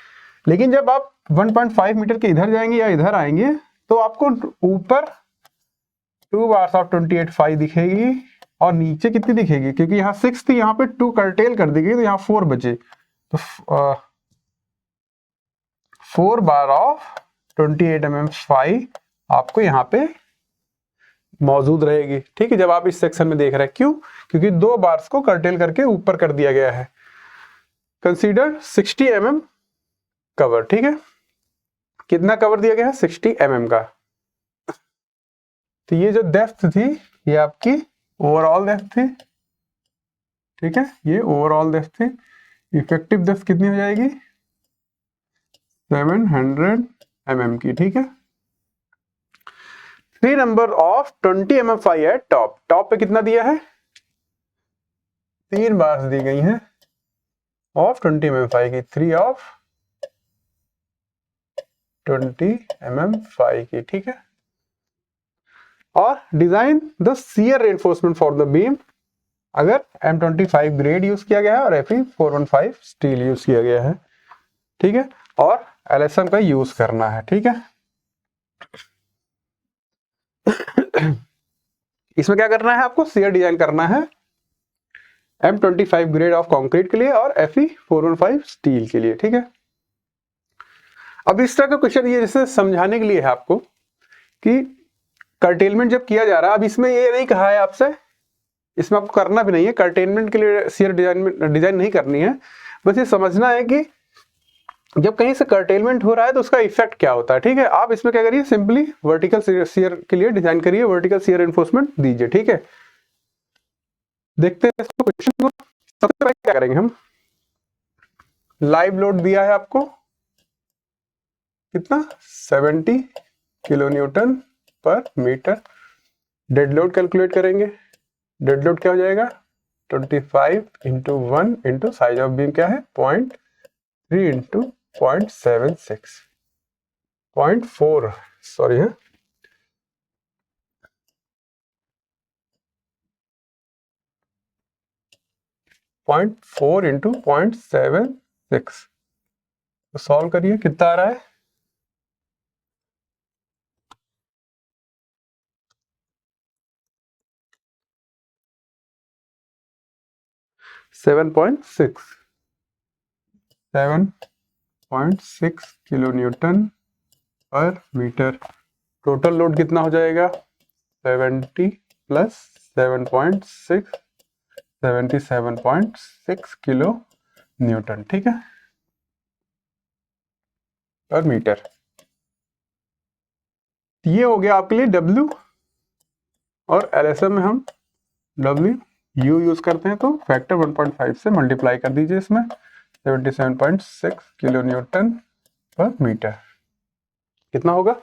लेकिन जब आप 1.5 मीटर के इधर जाएंगे या इधर आएंगे तो आपको ऊपर 2 बार्स ऑफ 28 फाई दिखेगी और नीचे कितनी दिखेगी, क्योंकि यहाँ 6 थी, यहाँ पे 2 कर्टेल कर दी गई तो यहाँ 4 बचे, तो 4 बार ऑफ 28 mm फाई आपको यहाँ पे मौजूद रहेगी, ठीक है, जब आप इस सेक्शन में देख रहे हैं। क्यों, क्योंकि 2 बार्स को कर्टेल करके ऊपर कर दिया गया है। कंसीडर 60 mm कवर, ठीक है, कितना कवर दिया गया है 60 mm का। तो ये जो डेप्थ थी ये आपकी ओवरऑल डेप्थ थी, ठीक है, ये ओवरऑल डेप्थ थी। इफेक्टिव डेप्थ कितनी हो जाएगी 700 mm की, ठीक है। 3 नंबर ऑफ 20 mm फाई है टॉप, टॉप पे कितना दिया है 3 बार्स दी गई हैं ऑफ 20 mm फाई की, 3 ऑफ 20 mm फाई की, ठीक है। और design the shear reinforcement for the beam, अगर M25 ग्रेड यूज किया गया है और Fe415 स्टील यूज किया गया है, ठीक है, और LSM का यूज करना है, ठीक है। इसमें क्या करना है आपको, शियर डिजाइन करना है M25 ग्रेड ऑफ कंक्रीट के लिए और Fe415 स्टील के लिए, ठीक है। अब इस तरह का क्वेश्चन ये जैसे समझाने के लिए है आपको कि कर्टेलमेंट जब किया जा रहा है, अब इसमें ये नहीं कहा है आपसे, इसमें आपको करना भी नहीं है, कर्टेलमेंट के लिए शियर डिजाइन नहीं करनी है, बस ये समझना है कि जब कहीं से कर्टेलमेंट हो रहा है तो उसका इफेक्ट क्या होता है, ठीक है। आप इसमें क्या करिए, सिंपली वर्टिकल शियर के लिए डिजाइन करिए, वर्टिकल शियर एनफोर्समेंट दीजिए, ठीक है। देखते हैं इसको क्वेश्चन को। सबसे पहले क्या करेंगे हम, लाइव लोड दिया है आपको कितना 70 किलो न्यूटन पर मीटर, डेड लोड कैलकुलेट करेंगे, डेड लोड क्या हो जाएगा 25 into 1 into size of beam क्या है 0.3 इंटू 0.76 0.4 सॉरी है 0.4 इंटू 0.76, तो सॉल्व करिए कितना आ रहा है 7.6 किलो न्यूटन पर मीटर। टोटल लोड कितना हो जाएगा 70 प्लस 7.6 77.6 किलो न्यूटन, ठीक है, पर मीटर। ये हो गया आपके लिए W, और LSM में हम W U यूज करते हैं, तो फैक्टर 1.5 से मल्टीप्लाई कर दीजिए, इसमें 77.6 किलो न्यूटन पर मीटर कितना होगा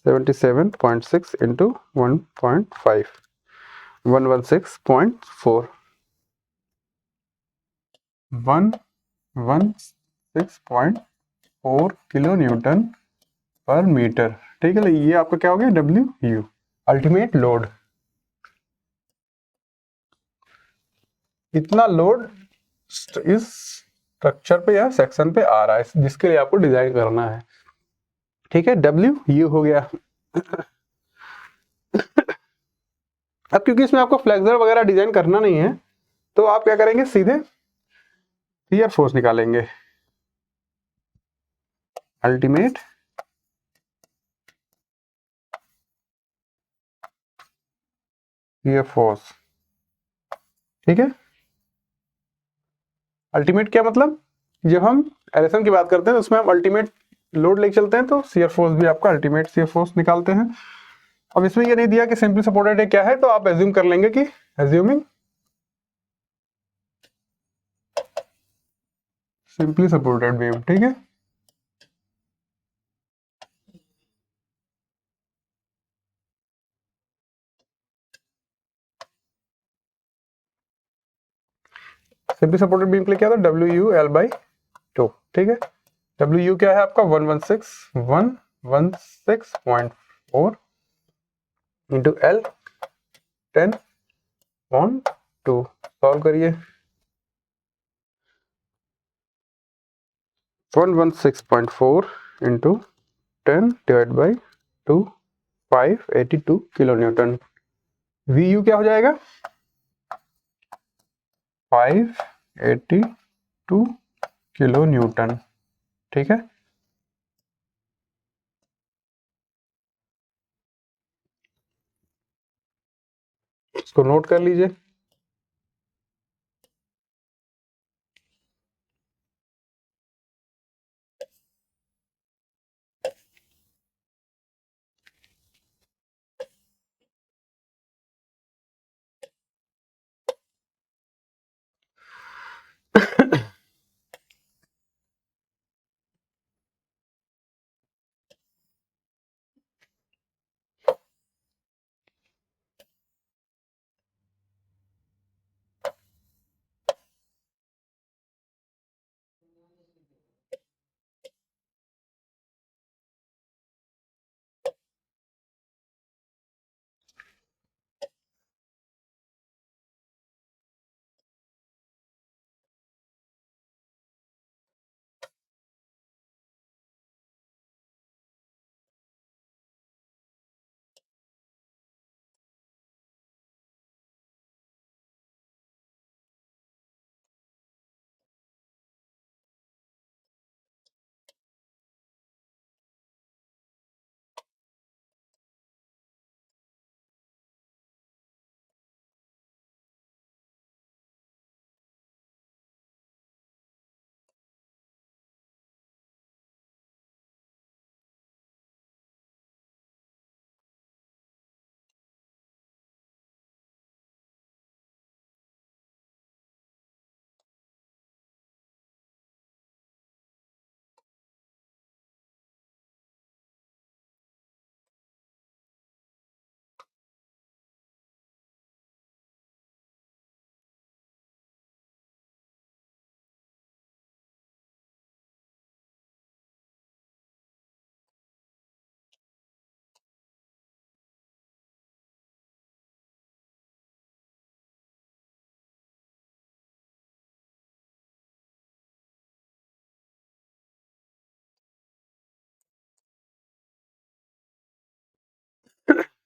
77.6 इंटू 1.5 116.4 116.4 किलो न्यूटन पर मीटर, ठीक है। ये आपका क्या हो गया W U। अल्टीमेट लोड, इतना लोड इस स्ट्रक्चर पे या सेक्शन पे आ रहा है जिसके लिए आपको डिजाइन करना है। ठीक है, डब्ल्यू यू हो गया। अब क्योंकि इसमें आपको फ्लेक्सर वगैरह डिजाइन करना नहीं है तो आप क्या करेंगे, सीधे शियर फोर्स निकालेंगे। अल्टीमेट शियर फोर्स, ठीक है। अल्टीमेट क्या मतलब, जब हम एलएसएम की बात करते हैं तो उसमें हम अल्टीमेट लोड लेके चलते हैं तो शियर फोर्स भी आपका अल्टीमेट शियर फोर्स निकालते हैं। अब इसमें ये नहीं दिया कि सिंपली सपोर्टेड है क्या है, तो आप एज्यूम कर लेंगे कि एज्यूमिंग सिंपली सपोर्टेड बीम, ठीक है। सिंपली सपोर्टेड बीम के लिए क्या था, WU/L/2, ठीक है। WU क्या है आपका 116.4 इंटू L 10/2। सॉल्व करिए। 116.4 इंटू 10/2, 582 किलो न्यूटन। VU क्या हो जाएगा, 582 किलो न्यूटन, ठीक है। इसको नोट कर लीजिए।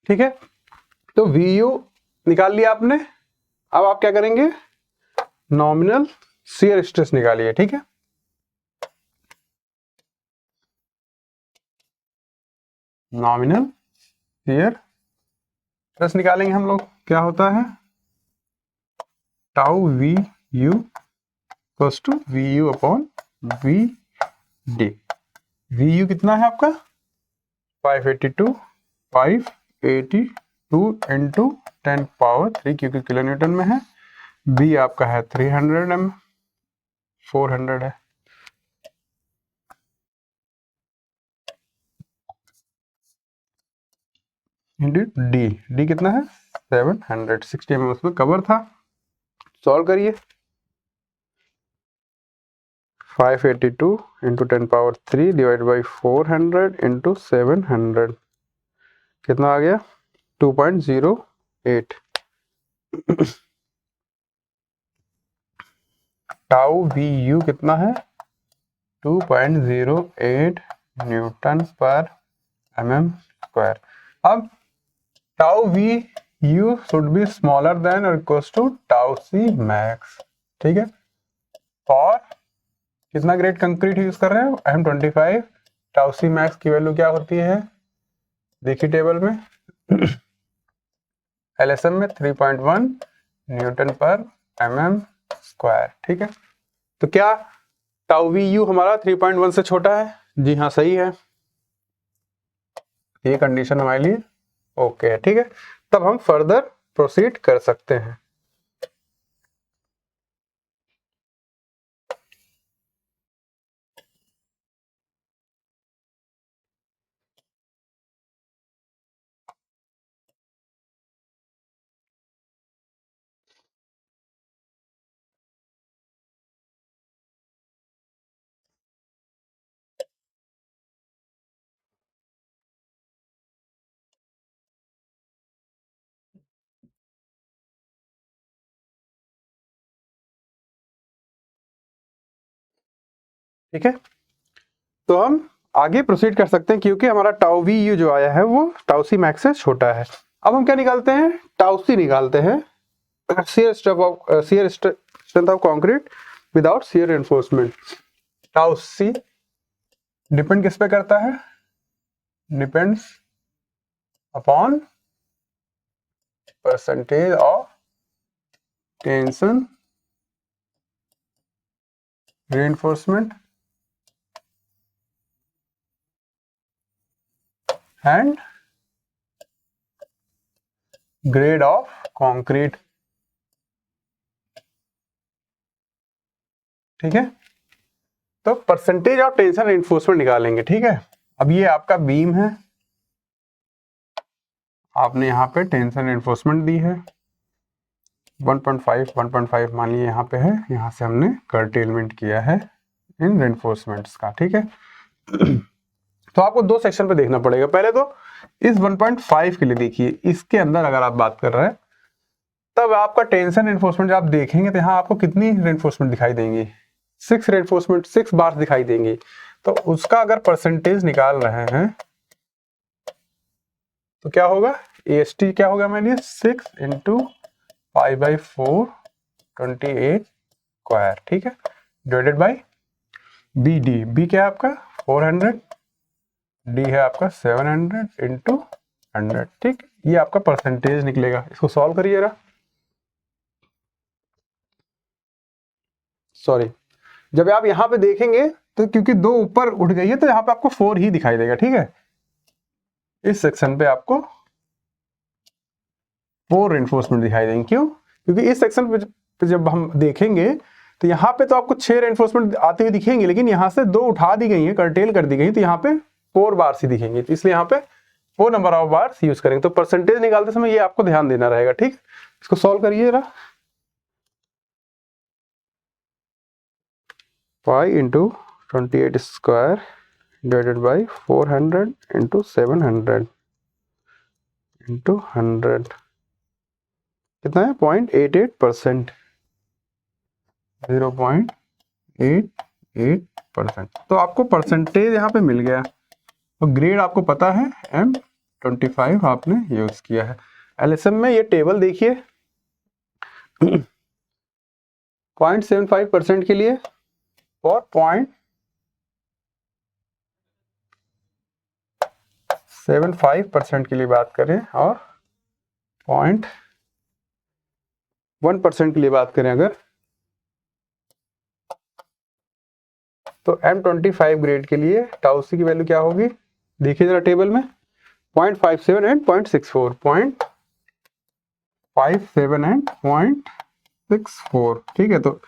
ठीक है, तो VU निकाल लिया आपने। अब आप क्या करेंगे, नॉमिनल शियर स्ट्रेस निकालिए, ठीक है। नॉमिनल शियर स्ट्रेस निकालेंगे हम लोग, क्या होता है, tau VU equals to VU upon VD। VU कितना है आपका 582 इंटू 10⁻³ क्योंकि किलो न्यूटन में है। B आपका है 300 400 है। डी कितना है 760 mm उसमें कवर था। सॉल्व करिए। 582 इंटू 10⁻³ डिवाइड बाई 400 इंटू 700 कितना आ गया 2.08 टाउ वी यू कितना है 2.08 न्यूटन पर mm स्क्वायर। अब tau V U should be smaller than और equals to tau C max. ठीक है, और कितना ग्रेड कंक्रीट यूज कर रहे हैं M25। टाउ सी मैक्स की वैल्यू क्या होती है देखिए टेबल में LSM में 3.1 न्यूटन पर mm स्क्वायर। ठीक है, तो क्या टाउ वी यू हमारा 3.1 से छोटा है? जी हाँ सही है, ये कंडीशन हमारे लिए ओके है। ठीक है, तब हम फर्दर प्रोसीड कर सकते हैं। ठीक है, तो हम आगे प्रोसीड कर सकते हैं क्योंकि हमारा टाउ वी यू जो आया है वो टाउ सी मैक्स से छोटा है। अब हम क्या निकालते हैं, टाउ सी निकालते हैं, shear strength of concrete without shear reinforcement। Tau c depend किस पे करता है, depends upon percentage of tension reinforcement and grade of concrete. ठीक है, तो परसेंटेज ऑफ टेंशन रेनफोर्समेंट निकालेंगे। ठीक है, अब ये आपका बीम है, आपने यहाँ पे टेंशन रेनफोर्समेंट दी है 1.5 मान लिए यहाँ पे है, यहाँ से हमने कर्टेलमेंट किया है इन रेनफोर्समेंट्स का। ठीक है, तो आपको दो सेक्शन पे देखना पड़ेगा। पहले तो इस 1.5 के लिए देखिए, इसके अंदर अगर आप बात कर रहे हैं तब आपका टेंशन रेनफोर्समेंट जब आप देखेंगे तो यहाँ आपको कितनी रेनफोर्समेंट दिखाई देंगी, 6 रेनफोर्समेंट 6 बार दिखाई देंगी। तो उसका अगर परसेंटेज निकाल रहे हैं तो क्या होगा, AST क्या होगा हमारे लिए 6 इंटू 5/4 28 स्क्वायर। ठीक है, डिवाइडेड बाई बी क्या है आपका 400, डी है आपका 700 इंटू 100। ठीक, ये आपका परसेंटेज निकलेगा। इसको सॉल्व करिए जरा, सॉरी जब आप यहाँ पे देखेंगे तो क्योंकि 2 ऊपर उठ गई है तो यहाँ पे आपको 4 ही दिखाई देगा। ठीक है, इस सेक्शन पे आपको 4 रेनफोर्समेंट दिखाई देंगे। क्यों? क्योंकि इस सेक्शन पे जब हम देखेंगे तो यहाँ पे तो आपको 6 रेनफोर्समेंट आते हुए दिखेंगे, लेकिन यहाँ से 2 उठा दी गई है, कर्टेल कर दी गई, तो यहाँ पे 4 बार ही दिखेंगे, तो इसलिए यहाँ पे 4 नंबर ऑफ बार यूज करेंगे। तो परसेंटेज निकालते समय ये आपको ध्यान देना रहेगा। ठीक, इसको सॉल्व करिए जरा, 5 into 28 square divided by 400 into 700 into 100 कितना है 0.88%, 0.88%। तो आपको परसेंटेज यहाँ पे मिल गया। तो ग्रेड आपको पता है M25 आपने यूज किया है। LSM में ये टेबल देखिए 0.75% के लिए और 0.75% के लिए बात करें और 0.1% के लिए बात करें अगर, तो M25 ग्रेड के लिए टाउ सी की वैल्यू क्या होगी देखिए जरा टेबल में 0.57 एंड 0.64, 0.57 एंड 0.64। ठीक है, तो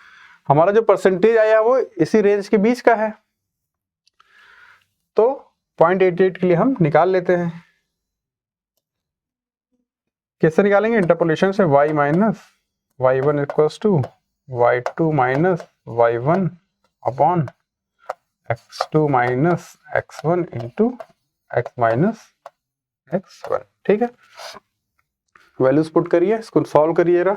हमारा जो परसेंटेज आया वो इसी रेंज के बीच का है, तो 0.88 के लिए हम निकाल लेते हैं। कैसे निकालेंगे, इंटरपोलेशन से y minus y1 equals to y2 minus y1 upon x2 minus x1 into x minus x1। ठीक है, वैल्यूज पुट करिए, इसको सॉल्व करिए जरा।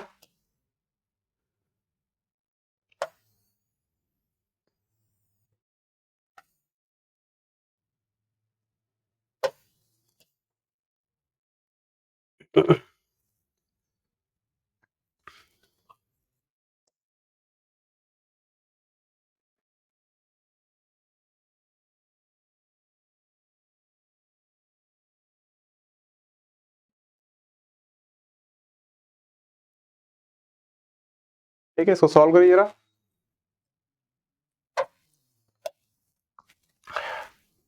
ठीक है, इसको सॉल्व करिए जरा।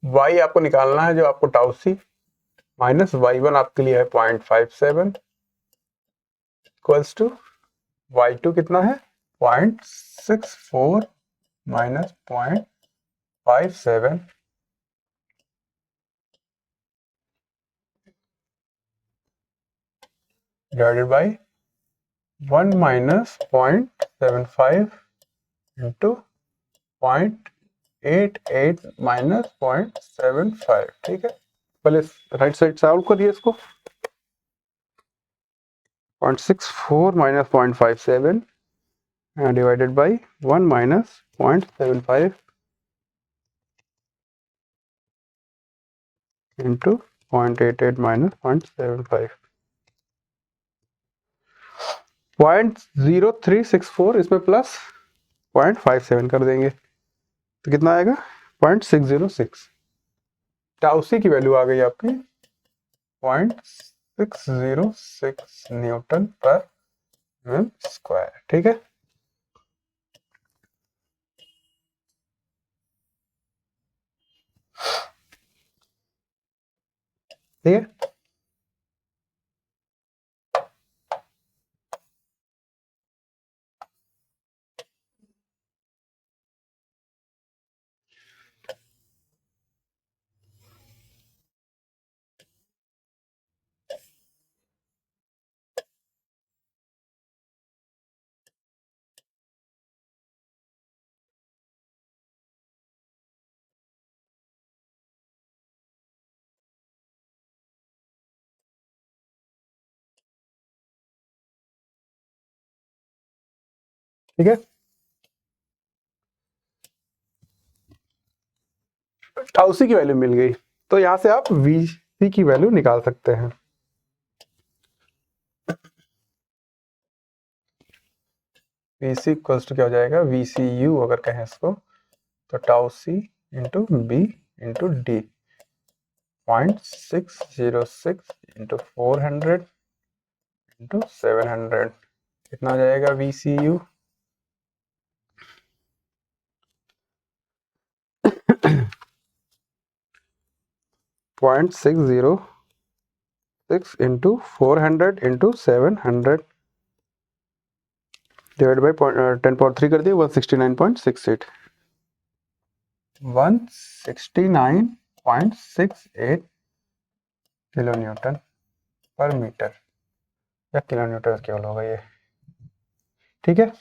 y आपको निकालना है, जो आपको टाउ सी माइनस y1 आपके लिए है 0.57 इक्वल्स टू y2 कितना है 0.64 minus 0.57 divided by 1 minus 0.75 into 0.88 minus 0.75। ठीक है, पहले राइट साइड सॉल्व करिए इसको। 0.64 minus 0.57 divided by 1 minus 0.75 into 0.88 minus 0.75। 0.0364 इसमें प्लस 0.57 कर देंगे तो कितना आएगा 0.606। टाउ सी की वैल्यू आ गई आपकी 0.606 न्यूटन पर मीटर स्क्वायर। ठीक है, ठीक है। ठीक है, टाउ सी की वैल्यू मिल गई, तो यहां से आप वी सी की वैल्यू निकाल सकते हैं। वी सी इक्वल्स टू क्या हो जाएगा, वी सी यू अगर कहें इसको तो tau C into B into D 0.606 into 400 into 700 कितना आ जाएगा V C U 0.606 into 400 into 700 divide by 10 कर दिए 169.68 169.68 किलो न्यूटन पर मीटर या किलो न्यूटन केवल होगा ये। ठीक है,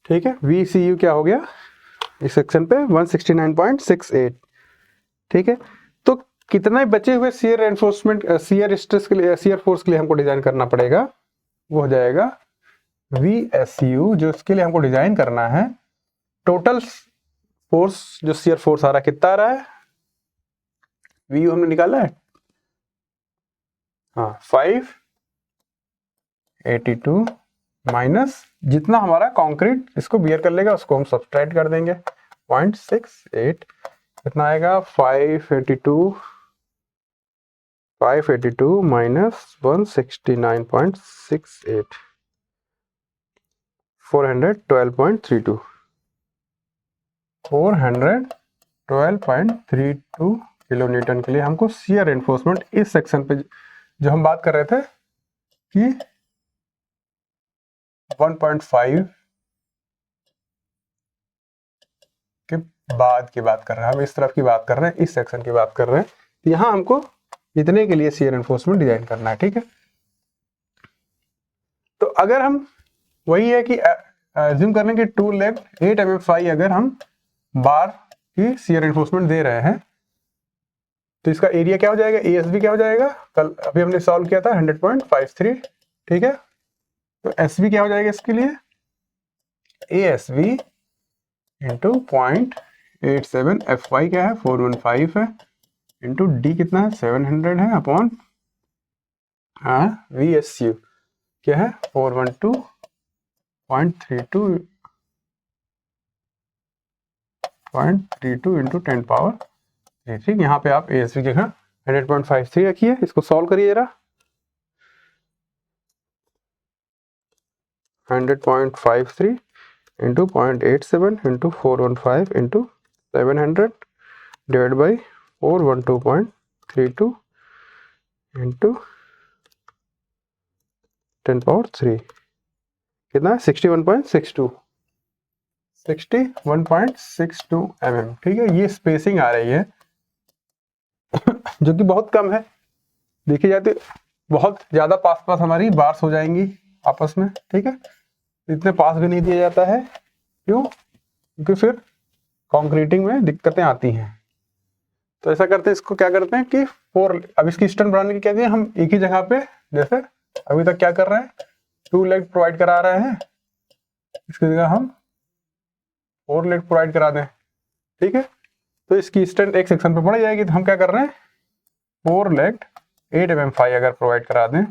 ठीक है। वी सी यू क्या हो गया इस सेक्शन पे 169.68। ठीक है, तो कितना बचे हुए शियर एनफोर्समेंट शियर स्ट्रेस के लिए शियर फोर्स के लिए हमको डिजाइन करना पड़ेगा, वो हो जाएगा वी एस यू, जो इसके लिए हमको डिजाइन करना है। टोटल फोर्स जो शियर फोर्स आ रहा है कितना आ रहा है, वी यू हमने निकाला है, हाँ 582 माइनस जितना हमारा कंक्रीट इसको बियर कर लेगा उसको हम सब्सट्रैक्ट कर देंगे 0.68 कितना आएगा 582 माइनस 169.68 412.32 412.32 किलो न्यूटन के लिए हमको शियर एनफोर्समेंट इस सेक्शन पे जो हम बात कर रहे थे कि 1.5 के बाद की बात कर रहे हैं, हम इस तरफ की बात कर रहे हैं, इस सेक्शन की बात कर रहे हैं तो यहाँ हमको इतने के लिए शियर एनफोर्समेंट डिजाइन करना है, ठीक है। तो अगर हम वही है कि अज्यूम करने के टू लेग 8 mm अगर हम बार की शियर एनफोर्समेंट दे रहे हैं तो इसका एरिया क्या हो जाएगा, ASB क्या हो जाएगा, कल अभी हमने सॉल्व किया था 100.53, ठीक है। तो SB क्या हो जाएगा इसके लिए, ASB इंटू 0.87, FY क्या है 415 है, इंटू D कितना है 700 है, अपॉन VSU क्या है 412.32 इंटू 10 पावर, ठीक। यहाँ पे आप ASB की जगह 100.53 रखिए, इसको सॉल्व करिए जरा। 100.53 into 0.87 into 415 into 700 divide by 412.32 into 10 power 3 कितना है 61.62 mm, ठीक है। ये स्पेसिंग आ रही है जो कि बहुत कम है, देखी जाती बहुत ज्यादा पास पास हमारी बार्स हो जाएंगी आपस में, ठीक है। इतने पास भी नहीं दिया जाता है, क्यों, क्योंकि फिर कंक्रीटिंग में दिक्कतें आती हैं। तो ऐसा करते हैं, इसको क्या करते हैं कि अब इसकी स्टैंड बनाने की क्या करें, हम एक ही जगह पे जैसे अभी तक क्या कर रहे हैं, 2 लेग प्रोवाइड करा रहे हैं, इसकी जगह हम 4 लेग प्रोवाइड करा दें, ठीक है। तो इसकी स्टैंड एक सेक्शन पे बढ़ जाएगी, तो हम क्या कर रहे हैं 4 लेग 8 mm अगर प्रोवाइड करा दें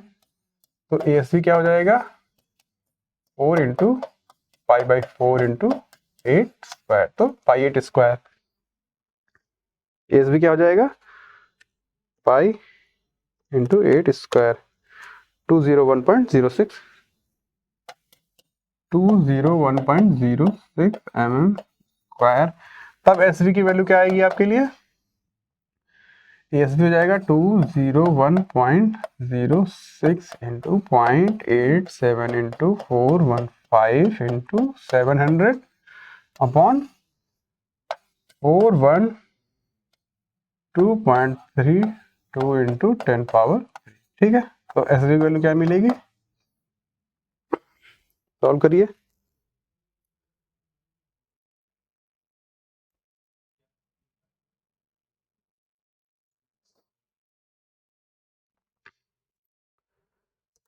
तो ASB क्या हो जाएगा 4 into pi by 4 into 8 square, तो पाई 8 स्क्वायर। ASB क्या हो जाएगा pi into 8 square 201.06 mm square. तब SB की वैल्यू क्या आएगी आपके लिए, ASB हो जाएगा 201.06 into 0.87 into 415 into 700 upon 412.32 into 10 power, ठीक है। तो SB की वैल्यू क्या मिलेगी, सॉल्व करिए।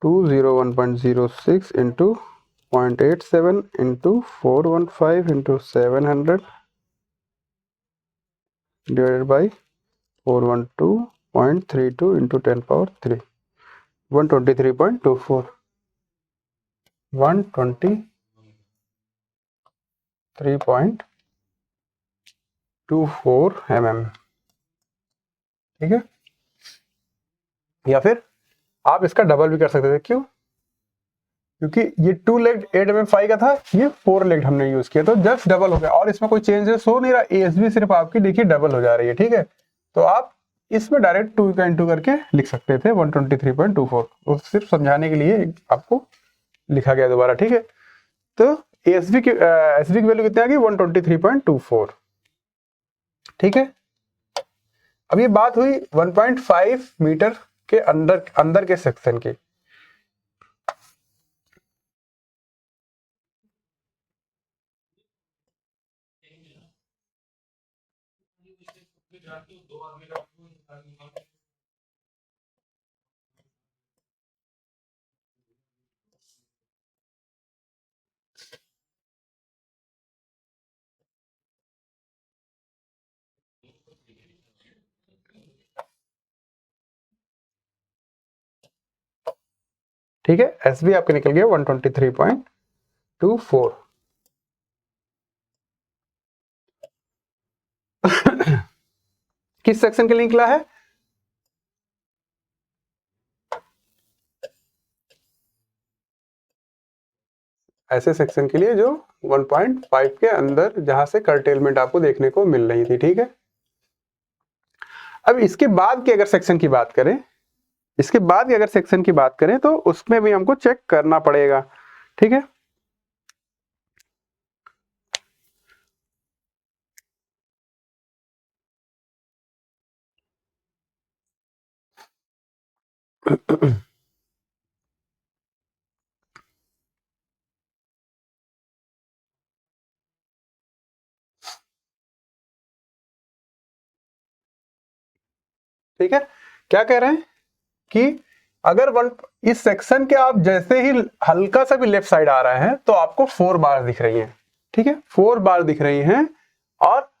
Two 1.06 into 0.87 into 415 into 700 divided by 412.32 into 10 power 3, 123.24 mm, ठीक है। या फिर आप इसका डबल भी कर सकते थे, क्यों, क्योंकि ये 2 लेग 8 mm का था, ये 4 लेग हमने यूज किया, तो जस्ट डबल हो गया और इसमें कोई चेंजेस हो नहीं रहा, ASB सिर्फ आपकी देखिए डबल हो जा रही है, ठीक है। तो आप इसमें डायरेक्ट 2 का इंटू करके लिख सकते थे 123.24, वो सिर्फ समझाने के लिए आपको लिखा गया दोबारा, ठीक है। तो SB की वैल्यू कितनी आ गई 123.24, ठीक है। अब ये बात हुई 1.5 मीटर के अंदर के सेक्शन की। ठीक है, SB आपके निकल गया 123.24। किस सेक्शन के लिए निकला है, ऐसे सेक्शन के लिए जो 1.5 के अंदर जहां से कर्टेलमेंट आपको देखने को मिल रही थी, ठीक है। अब इसके बाद की अगर सेक्शन की बात करें, इसके बाद की अगर सेक्शन की बात करें तो उसमें भी हमको चेक करना पड़ेगा, ठीक है। ठीक है, क्या कह रहे हैं कि अगर इस सेक्शन के आप जैसे ही हल्का सा भी लेफ्ट साइड आ रहा है तो आपको 4 बार दिख रही हैं। ठीक है, 4 बार दिख रही हैं, और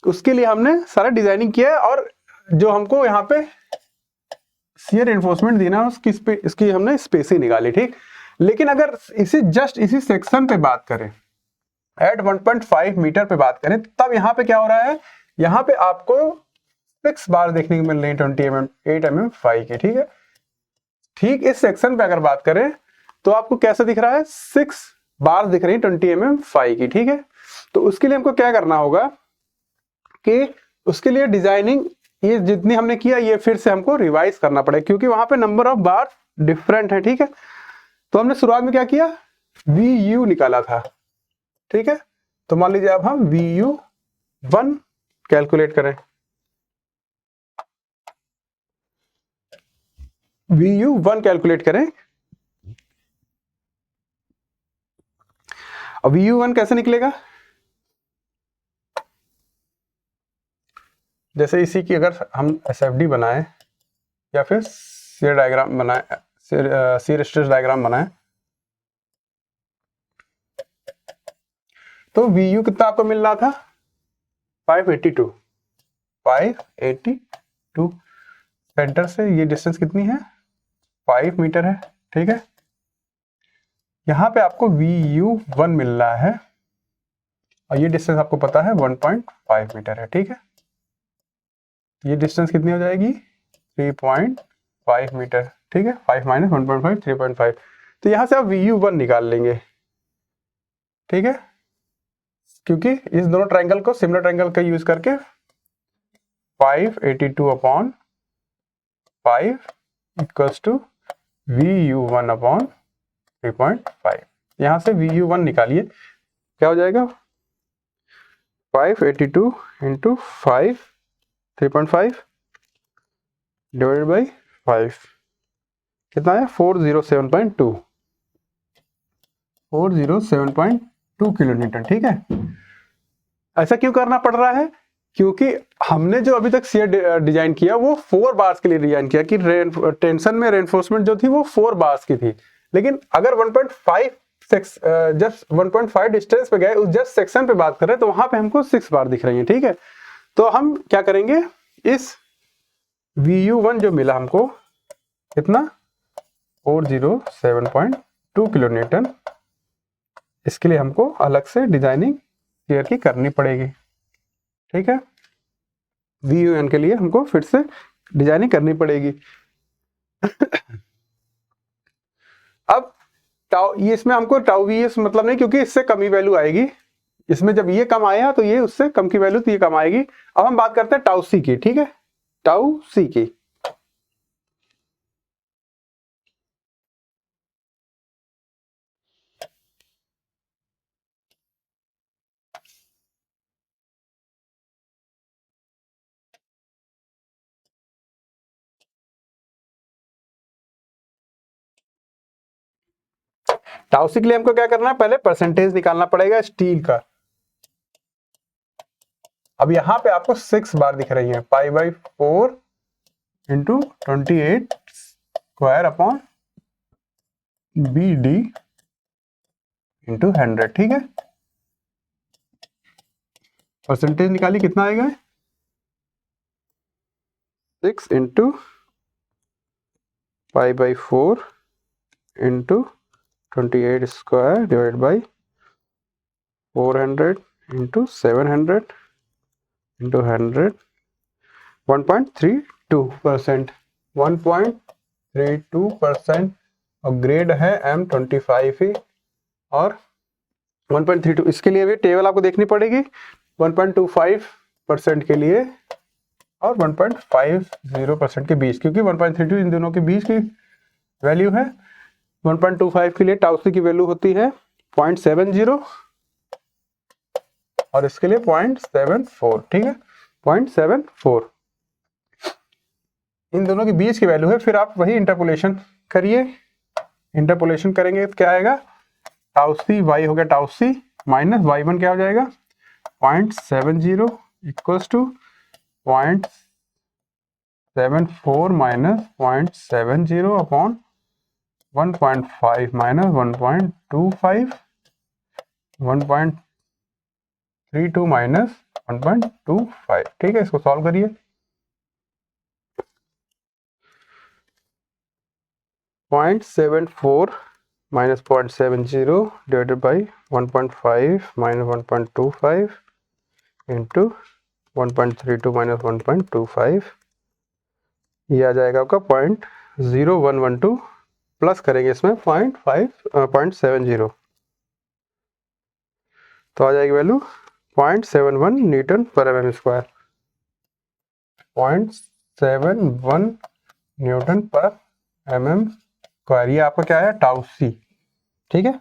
उसके लिए हमने सारा डिजाइनिंग किया है, और जो हमको यहाँ पे शियर एनफोर्समेंट देना है उसकी इसकी हमने स्पेसिंग निकाली। ठीक, लेकिन अगर इसी सेक्शन पे बात करें, एट 1.5 मीटर पे बात करें, तब यहाँ पे क्या हो रहा है, यहाँ पे आपको 6 बार देखने को मिल रही है 20 mm 8 mm 5 की। ठीक है, ठीक इस सेक्शन पे अगर बात करें तो आपको कैसे दिख रहा है, 6 बार दिख रही है 20 mm 5 की। ठीक है, तो उसके लिए हमको क्या करना होगा कि उसके लिए डिजाइनिंग ये जितनी हमने किया ये फिर से हमको रिवाइज करना पड़ेगा, क्योंकि वहां पे नंबर ऑफ बार डिफरेंट है। ठीक है, तो हमने शुरुआत में क्या किया, VU निकाला था। ठीक है, तो मान लीजिए अब हम VU1 कैलकुलेट करें, VU1 कैलकुलेट करें। अब VU1 कैसे निकलेगा, जैसे इसी की अगर हम SFD बनाए या फिर शियर डायग्राम बनाए, शियर स्ट्रेस डायग्राम बनाए, तो VU कितना आपको मिल रहा था, 582 सेंटर से ये डिस्टेंस कितनी है, 5 मीटर है। ठीक है, यहाँ पे आपको VU1 मिल रहा है, और ये डिस्टेंस आपको पता है 1.5 मीटर है। ठीक है, ये डिस्टेंस कितनी हो जाएगी, 3.5 मीटर। ठीक है, 5 माइनस 1.5 3.5, तो यहाँ से आप VU1 निकाल लेंगे। ठीक है, क्योंकि इस दोनों ट्रायंगल को सिमिलर ट्रायंगल का यूज करके 582 upon 5 equals to VU1 upon 3.5। यहां से VU1 निकालिए, क्या हो जाएगा, 582 इंटू 5 3.5 डिवाइडेड बाई 5 कितना है, 407.2 किलो न्यूटन। ठीक है, ऐसा क्यों करना पड़ रहा है, क्योंकि हमने जो अभी तक शियर डिजाइन किया वो 4 बार्स के लिए डिजाइन किया कि टेंशन में रेनफोर्समेंट जो थी वो 4 बार्स की थी, लेकिन अगर 1.5 जस्ट 1.5 डिस्टेंस पे गए, उस जस्ट सेक्शन पे बात कर रहे हैं, तो वहां पे हमको 6 बार दिख रही है। ठीक है, तो हम क्या करेंगे, इस VU1 जो मिला हमको कितना, 407.2 किलो न्यूटन, इसके लिए हमको अलग से डिजाइनिंग शियर की करनी पड़ेगी। ठीक है, VU1 के लिए हमको फिर से डिजाइनिंग करनी पड़ेगी। अब टाउ, ये इसमें हमको टाउ VS मतलब नहीं, क्योंकि इससे कम ही वैल्यू आएगी, इसमें जब ये कम आया तो ये उससे कम की वैल्यू तो ये कम आएगी। अब हम बात करते हैं टाउ C की। ठीक है, टाउ C की, टाउ C के लिए हमको क्या करना है, पहले परसेंटेज निकालना पड़ेगा स्टील का। अब यहाँ पे आपको 6 बार दिख रही है, π/4 into 28 square upon BD into 100। ठीक है, परसेंटेज निकाली, कितना आएगा, 6 into π/4 into 28 square divide by 400 into 700 into 100, 1.32%, 1.32%, और ग्रेड है M25 ही, और 1.32, इसके लिए भी टेबल आपको देखनी पड़ेगी, 1.25% के लिए और 1.50% के बीच, क्योंकि 1.32 इन दोनों के बीच की वैल्यू है। 1.25 के लिए टाउ C की वैल्यू होती है 0.70, और इसके लिए 0.74। ठीक है, 0.74। इन दोनों के बीच की वैल्यू है, फिर आप वही इंटरपोलेशन करिए। इंटरपोलेशन करेंगे तो क्या आएगा, टाउ सी वाई हो गया टाउ सी माइनस y1 क्या हो जाएगा 0.70 equals to 0.74 minus 0.70 upon 1.5 minus 1.25 1.32 minus 1.25। ठीक है, इसको सॉल्व करिए। 0.74 minus 0.70 divided by 1.5 minus 1.25 into 1.32 minus 1.25, ये आ जाएगा आपका 0.0112 प्लस करेंगे इसमें 0.70 तो आ जाएगी value 0.71 Newton per mm square. 0.71 Newton per mm square, ये आपका क्या है टाउ सी। ठीक है,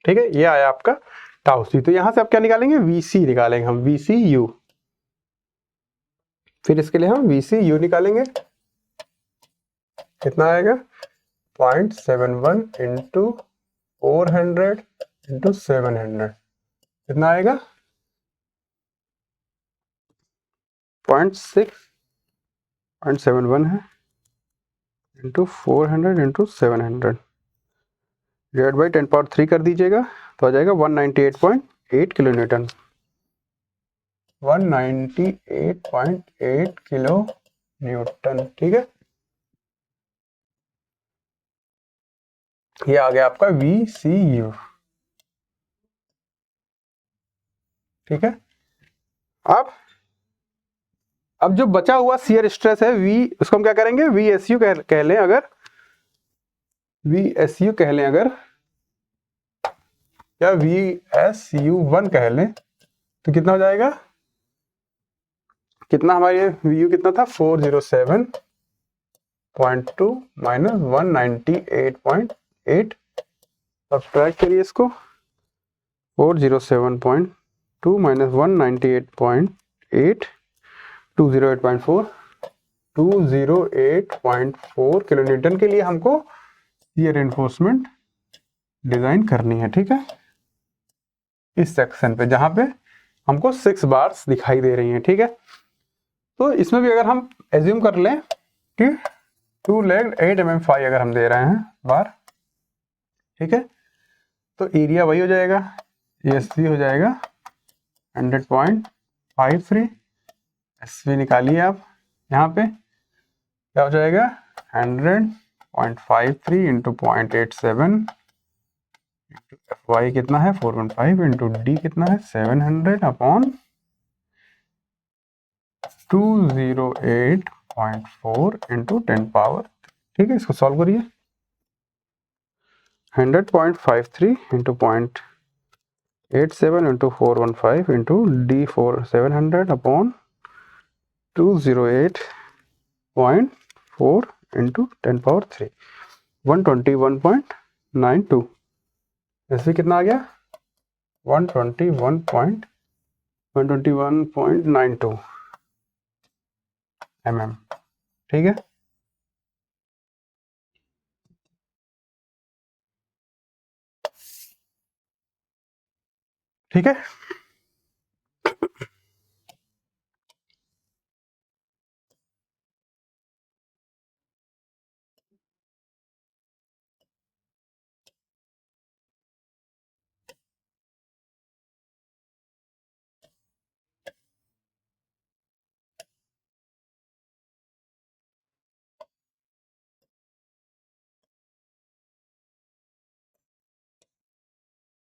ठीक है, ये आया आपका टाउ सी। तो यहां से आप क्या निकालेंगे, वीसी निकालेंगे हम, वीसी यू। फिर इसके लिए हम वीसी यू निकालेंगे, कितना आएगा 0.71 इंटू 400 इंटू 700, कितना आएगा 0.71 है इंटू 400 इंटू 700 डिवाइड बाई 10³ कर दीजिएगा तो आ जाएगा 198.8 किलो न्यूटन। 198.8 kilo Newton. ठीक है, ये आ गया आपका VCU। ठीक है, अब जो बचा हुआ शियर स्ट्रेस है V, उसको हम क्या करेंगे VSU कह लें अगर, VSU कह लें अगर, या VSU1 कह लें तो कितना हो जाएगा, कितना हमारे VU कितना था 407.2 माइनस 198.8, सब्ट्रैक्ट करिए इसको, 407.2 माइनस 198.8 208.4 208.4 किलो न्यूटन के लिए हमको ये रेनफोर्समेंट डिजाइन करनी है। ठीक है, इस सेक्शन पे जहां पे हमको 6 बार्स दिखाई दे रही हैं। ठीक है, तो इसमें भी अगर हम एज्यूम कर लें कि 2 लेग 8 mm 5 अगर हम दे रहे हैं बार, ठीक है, तो एरिया वही हो जाएगा, ESV हो जाएगा 100.53, SV निकालिए आप, यहाँ पे क्या हो जाएगा 100.53 इंटू 0.87 इंटू FY कितना है 415 इंटू D कितना है 700 अपॉन 208.4 इंटू 10⁻। ठीक है, इसको सॉल्व करिए। 100.53 into 0.87 into 415 into D4 700 upon 208.4 into 10⁻3 121.92। इसमें कितना आ गया 121.92 mm। ठीक है, ठीक है,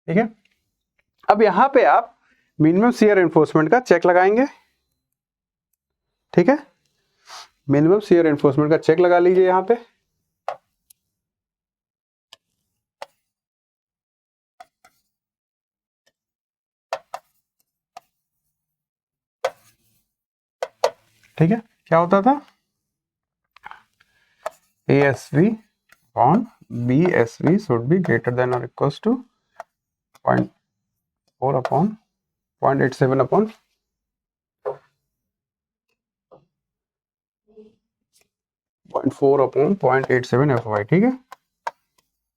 ठीक है। अब यहां पे आप मिनिमम शियर एनफोर्समेंट का चेक लगाएंगे। ठीक है, मिनिमम शियर एनफोर्समेंट का चेक लगा लीजिए यहां पे। ठीक है, क्या होता था, ASV upon BSV should be greater than और equals to 0.4 upon 0.87 upon 0.4 upon 0.87 FY। ठीक है,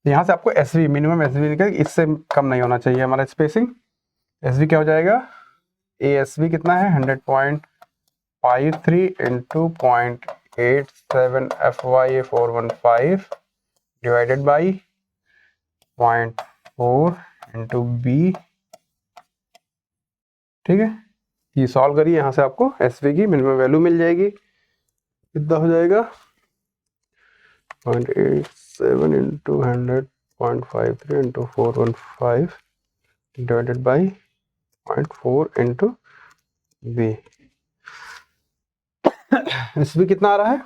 यहाँ से आपको SV मिनिमम SV निकल, इससे कम नहीं होना चाहिए हमारा स्पेसिंग। SV क्या हो जाएगा, ASV कितना है 100.53 into 0.87 FY 415 divided by 0.4 into B। ठीक है, ये सॉल्व करिए, यहाँ से आपको SV की मिनिमम वैल्यू मिल जाएगी। कितना हो जाएगा 0.87 into 100.53 into 415 divided by 0.4 into B। SV कितना आ रहा है,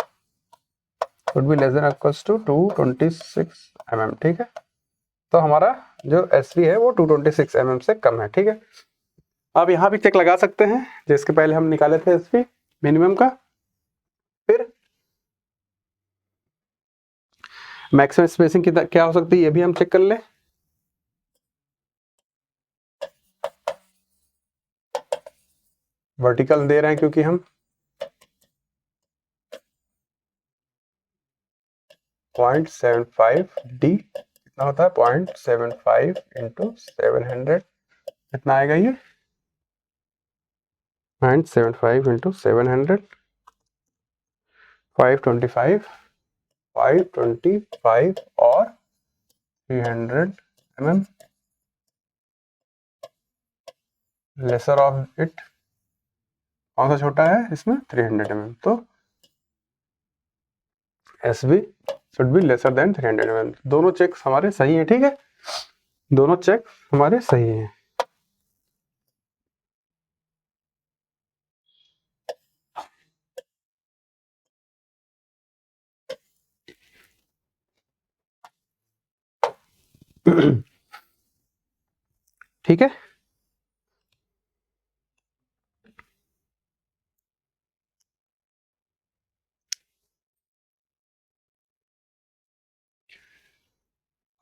would be less than or equals to 226 mm। ठीक है, तो हमारा जो SV है वो 226 mm से कम है। ठीक है, अब यहाँ भी चेक लगा सकते हैं जिसके पहले हम निकाले थे SV मिनिमम का, फिर मैक्सिमम स्पेसिंग की क्या हो सकती है ये भी हम चेक कर लें। वर्टिकल दे रहे हैं क्योंकि हम 0.75D कितना होता है 0.75 इंटू 700 कितना आएगा ये 0.75 इंटू 700 525 और 300 mm लेसर ऑफ इट कौन सा छोटा है इसमें 300 mm, तो SV should be lesser than 300 mm। दोनों चेक हमारे सही हैं। ठीक है, दोनों चेक हमारे सही हैं। ठीक है,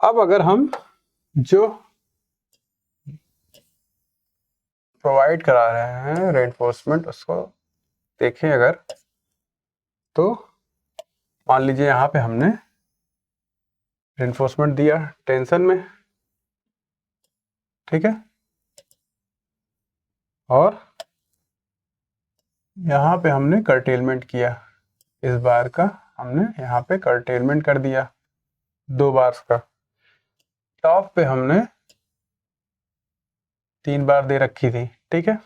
अब अगर हम जो प्रोवाइड करा रहे हैं रेनफोर्समेंट उसको देखें अगर, तो मान लीजिए यहाँ पे हमने रेनफोर्समेंट दिया टेंशन में, ठीक है, और यहाँ पे हमने कर्टेलमेंट किया, इस बार का हमने यहाँ पे कर्टेलमेंट कर दिया 2 बार का, टॉप पे हमने 3 बार दे रखी थी। ठीक है,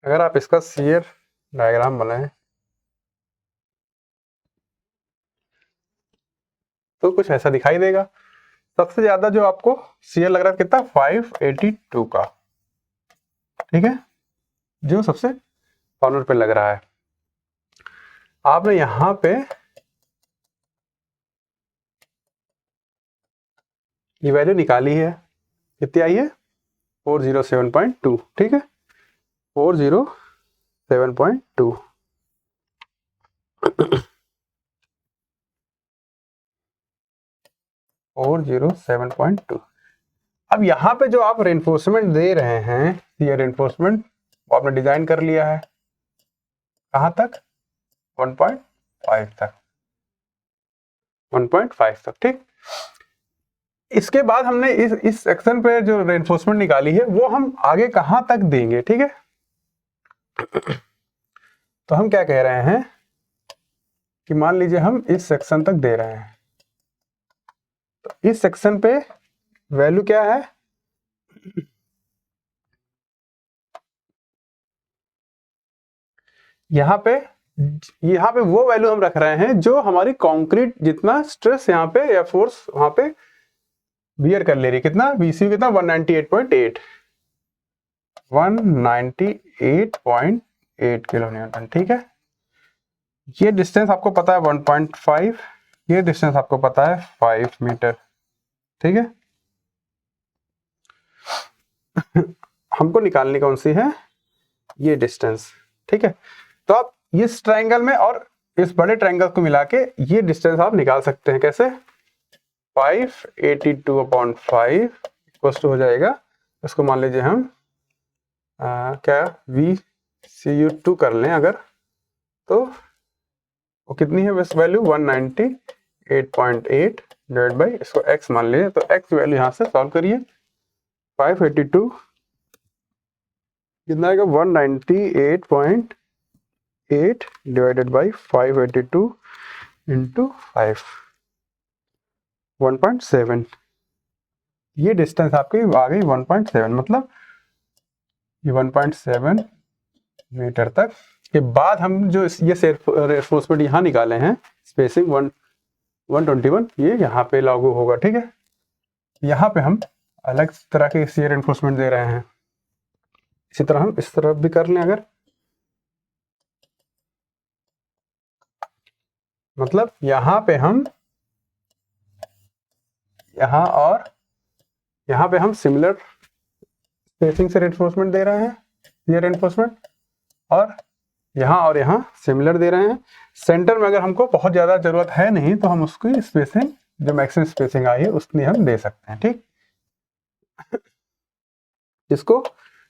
अगर आप इसका शियर डायग्राम बनाएं तो कुछ ऐसा दिखाई देगा। सबसे ज्यादा जो आपको शियर लग रहा है कितना 582 का, ठीक है, जो सबसे कॉर्नर पे लग रहा है। आपने यहां पे ये वैल्यू निकाली है, कितनी आई है 407.2। ठीक है, 407.2 407.2। अब यहाँ पे जो आप रेनफोर्समेंट दे रहे हैं, ये रेनफोर्समेंट आपने डिजाइन कर लिया है कहाँ तक 1.5 तक, 1.5 तक। ठीक, इसके बाद हमने इस सेक्शन पे जो रेनफोर्समेंट निकाली है वो हम आगे कहाँ तक देंगे। ठीक है, तो हम क्या कह रहे हैं कि मान लीजिए हम इस सेक्शन तक दे रहे हैं, तो इस सेक्शन पे वैल्यू क्या है, यहाँ पे वो वैल्यू हम रख रहे हैं जो हमारी कंक्रीट जितना स्ट्रेस यहाँ पे या फोर्स वहां पे बियर कर ले रही, कितना VCU कितना 198.8। 198.8 किलो न्यूटन। ठीक है, ये डिस्टेंस आपको पता है 1.5, ये डिस्टेंस आपको पता है 5 मीटर। ठीक है, हमको निकालनी कौन सी है, ये डिस्टेंस। ठीक है, तो आप इस ट्रायंगल में और इस बड़े ट्रायंगल को मिला के ये डिस्टेंस आप निकाल सकते हैं। कैसे, 582/5 इक्वल्स टू हो जाएगा, इसको मान लीजिए हम क्या VCU2 कर लें अगर, तो वो कितनी है बस वैल्यू 198.8 डिवाइड बाई, इसको x मान लीजिए, तो x वैल्यू यहाँ से सॉल्व करिए। 582 कितना आएगा, 198.8 डिवाइडेड बाई 582 इंटू 5, 1.7। ये डिस्टेंस आपकी आ गई 1.7, मतलब ये 1.7 मीटर तक के बाद हम जो ये रेफोर्समेंट यहाँ निकाले हैं, स्पेसिंग 121, ये यहाँ पे लागू होगा। ठीक है, यहाँ पे हम अलग तरह के शियर एनफोर्समेंट दे रहे हैं। इसी तरह हम इस तरफ भी कर लें अगर, मतलब यहाँ पे हम यहाँ और यहाँ पे हम सिमिलर स्पेसिंग से रेनफोर्समेंट दे रहे हैं, शियर एनफोर्समेंट, और यहाँ सिमिलर दे रहे हैं। सेंटर में अगर हमको बहुत ज़्यादा ज़रूरत है नहीं तो हम उसकी स्पेसिंग जो मैक्सिमम स्पेसिंग आई है उतनी हम दे सकते हैं। ठीक, इसको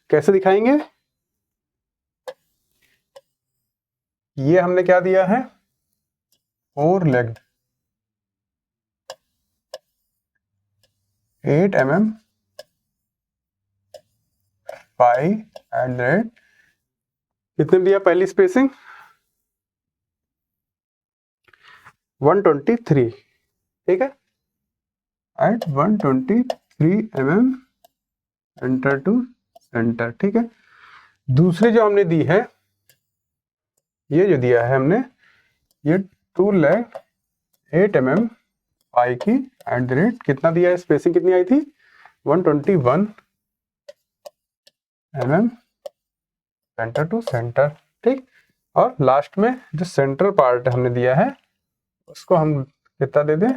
कैसे दिखाएंगे, ये हमने क्या दिया है, 4 legged 8 mm phi at the rate, कितने दिया पहली स्पेसिंग 123। ठीक है, at 123 mm centre to centre. ठीक है, दूसरी जो हमने दी है, ये जो दिया है हमने, ये 2 लेग 8 mm पाई की एट द रेट, कितना दिया है, स्पेसिंग कितनी आई थी 121 mm सेंटर टू सेंटर। ठीक, और लास्ट में जो सेंटर पार्ट हमने दिया है उसको हम कितना दे दें,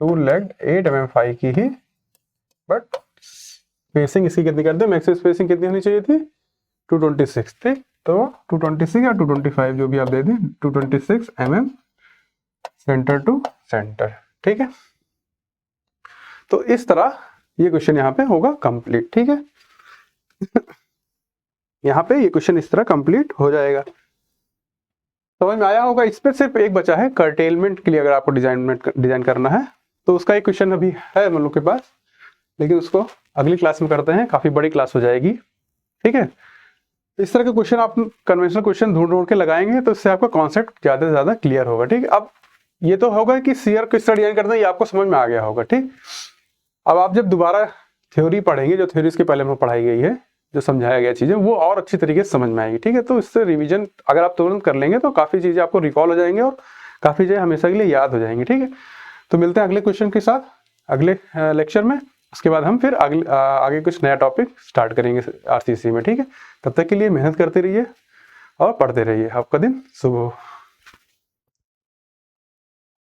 2 लेग 8 mm पाई की ही, बट स्पेसिंग इसकी कितनी कर दे, मैक्सिमम स्पेसिंग कितनी होनी चाहिए थी 226। ठीक, तो 226 या 225 जो भी आप दे दें, 226 mm सेंटर टू सेंटर। ठीक है, तो इस तरह ये क्वेश्चन यहाँ पे होगा कंप्लीट। ठीक है, यहाँ पे ये क्वेश्चन इस तरह कंप्लीट हो जाएगा। समझ में आया होगा। इस पे सिर्फ एक बचा है, कर्टेलमेंट के लिए अगर आपको डिजाइन करना है तो उसका एक क्वेश्चन अभी है हम लोग के पास, लेकिन उसको अगली क्लास में करते हैं, काफी बड़ी क्लास हो जाएगी। ठीक है, इस तरह के क्वेश्चन आप कन्वेंशनल क्वेश्चन ढूंढ के लगाएंगे तो इससे आपका कॉन्सेप्ट ज्यादा से ज्यादा क्लियर होगा। ठीक, अब ये तो होगा कि शियर किस तरह डिजाइन करना है, ये आपको समझ में आ गया होगा। ठीक, अब आप जब दोबारा थ्योरी पढ़ेंगे, जो थ्योरी इसके पहले में पढ़ाई गई है, जो समझाया गया चीजें, वो और अच्छी तरीके से समझ में आएगी। ठीक है, तो इससे रिवीजन अगर आप तुरंत कर लेंगे तो काफी चीजें आपको रिकॉल हो जाएंगे और काफी चीजें हमेशा के लिए याद हो जाएंगी। ठीक है, तो मिलते हैं अगले क्वेश्चन के साथ अगले लेक्चर में। उसके बाद हम फिर आगे कुछ नया टॉपिक स्टार्ट करेंगे RCC में। ठीक है, तब तक के लिए मेहनत करते रहिए और पढ़ते रहिए। आपका दिन शुभ हो।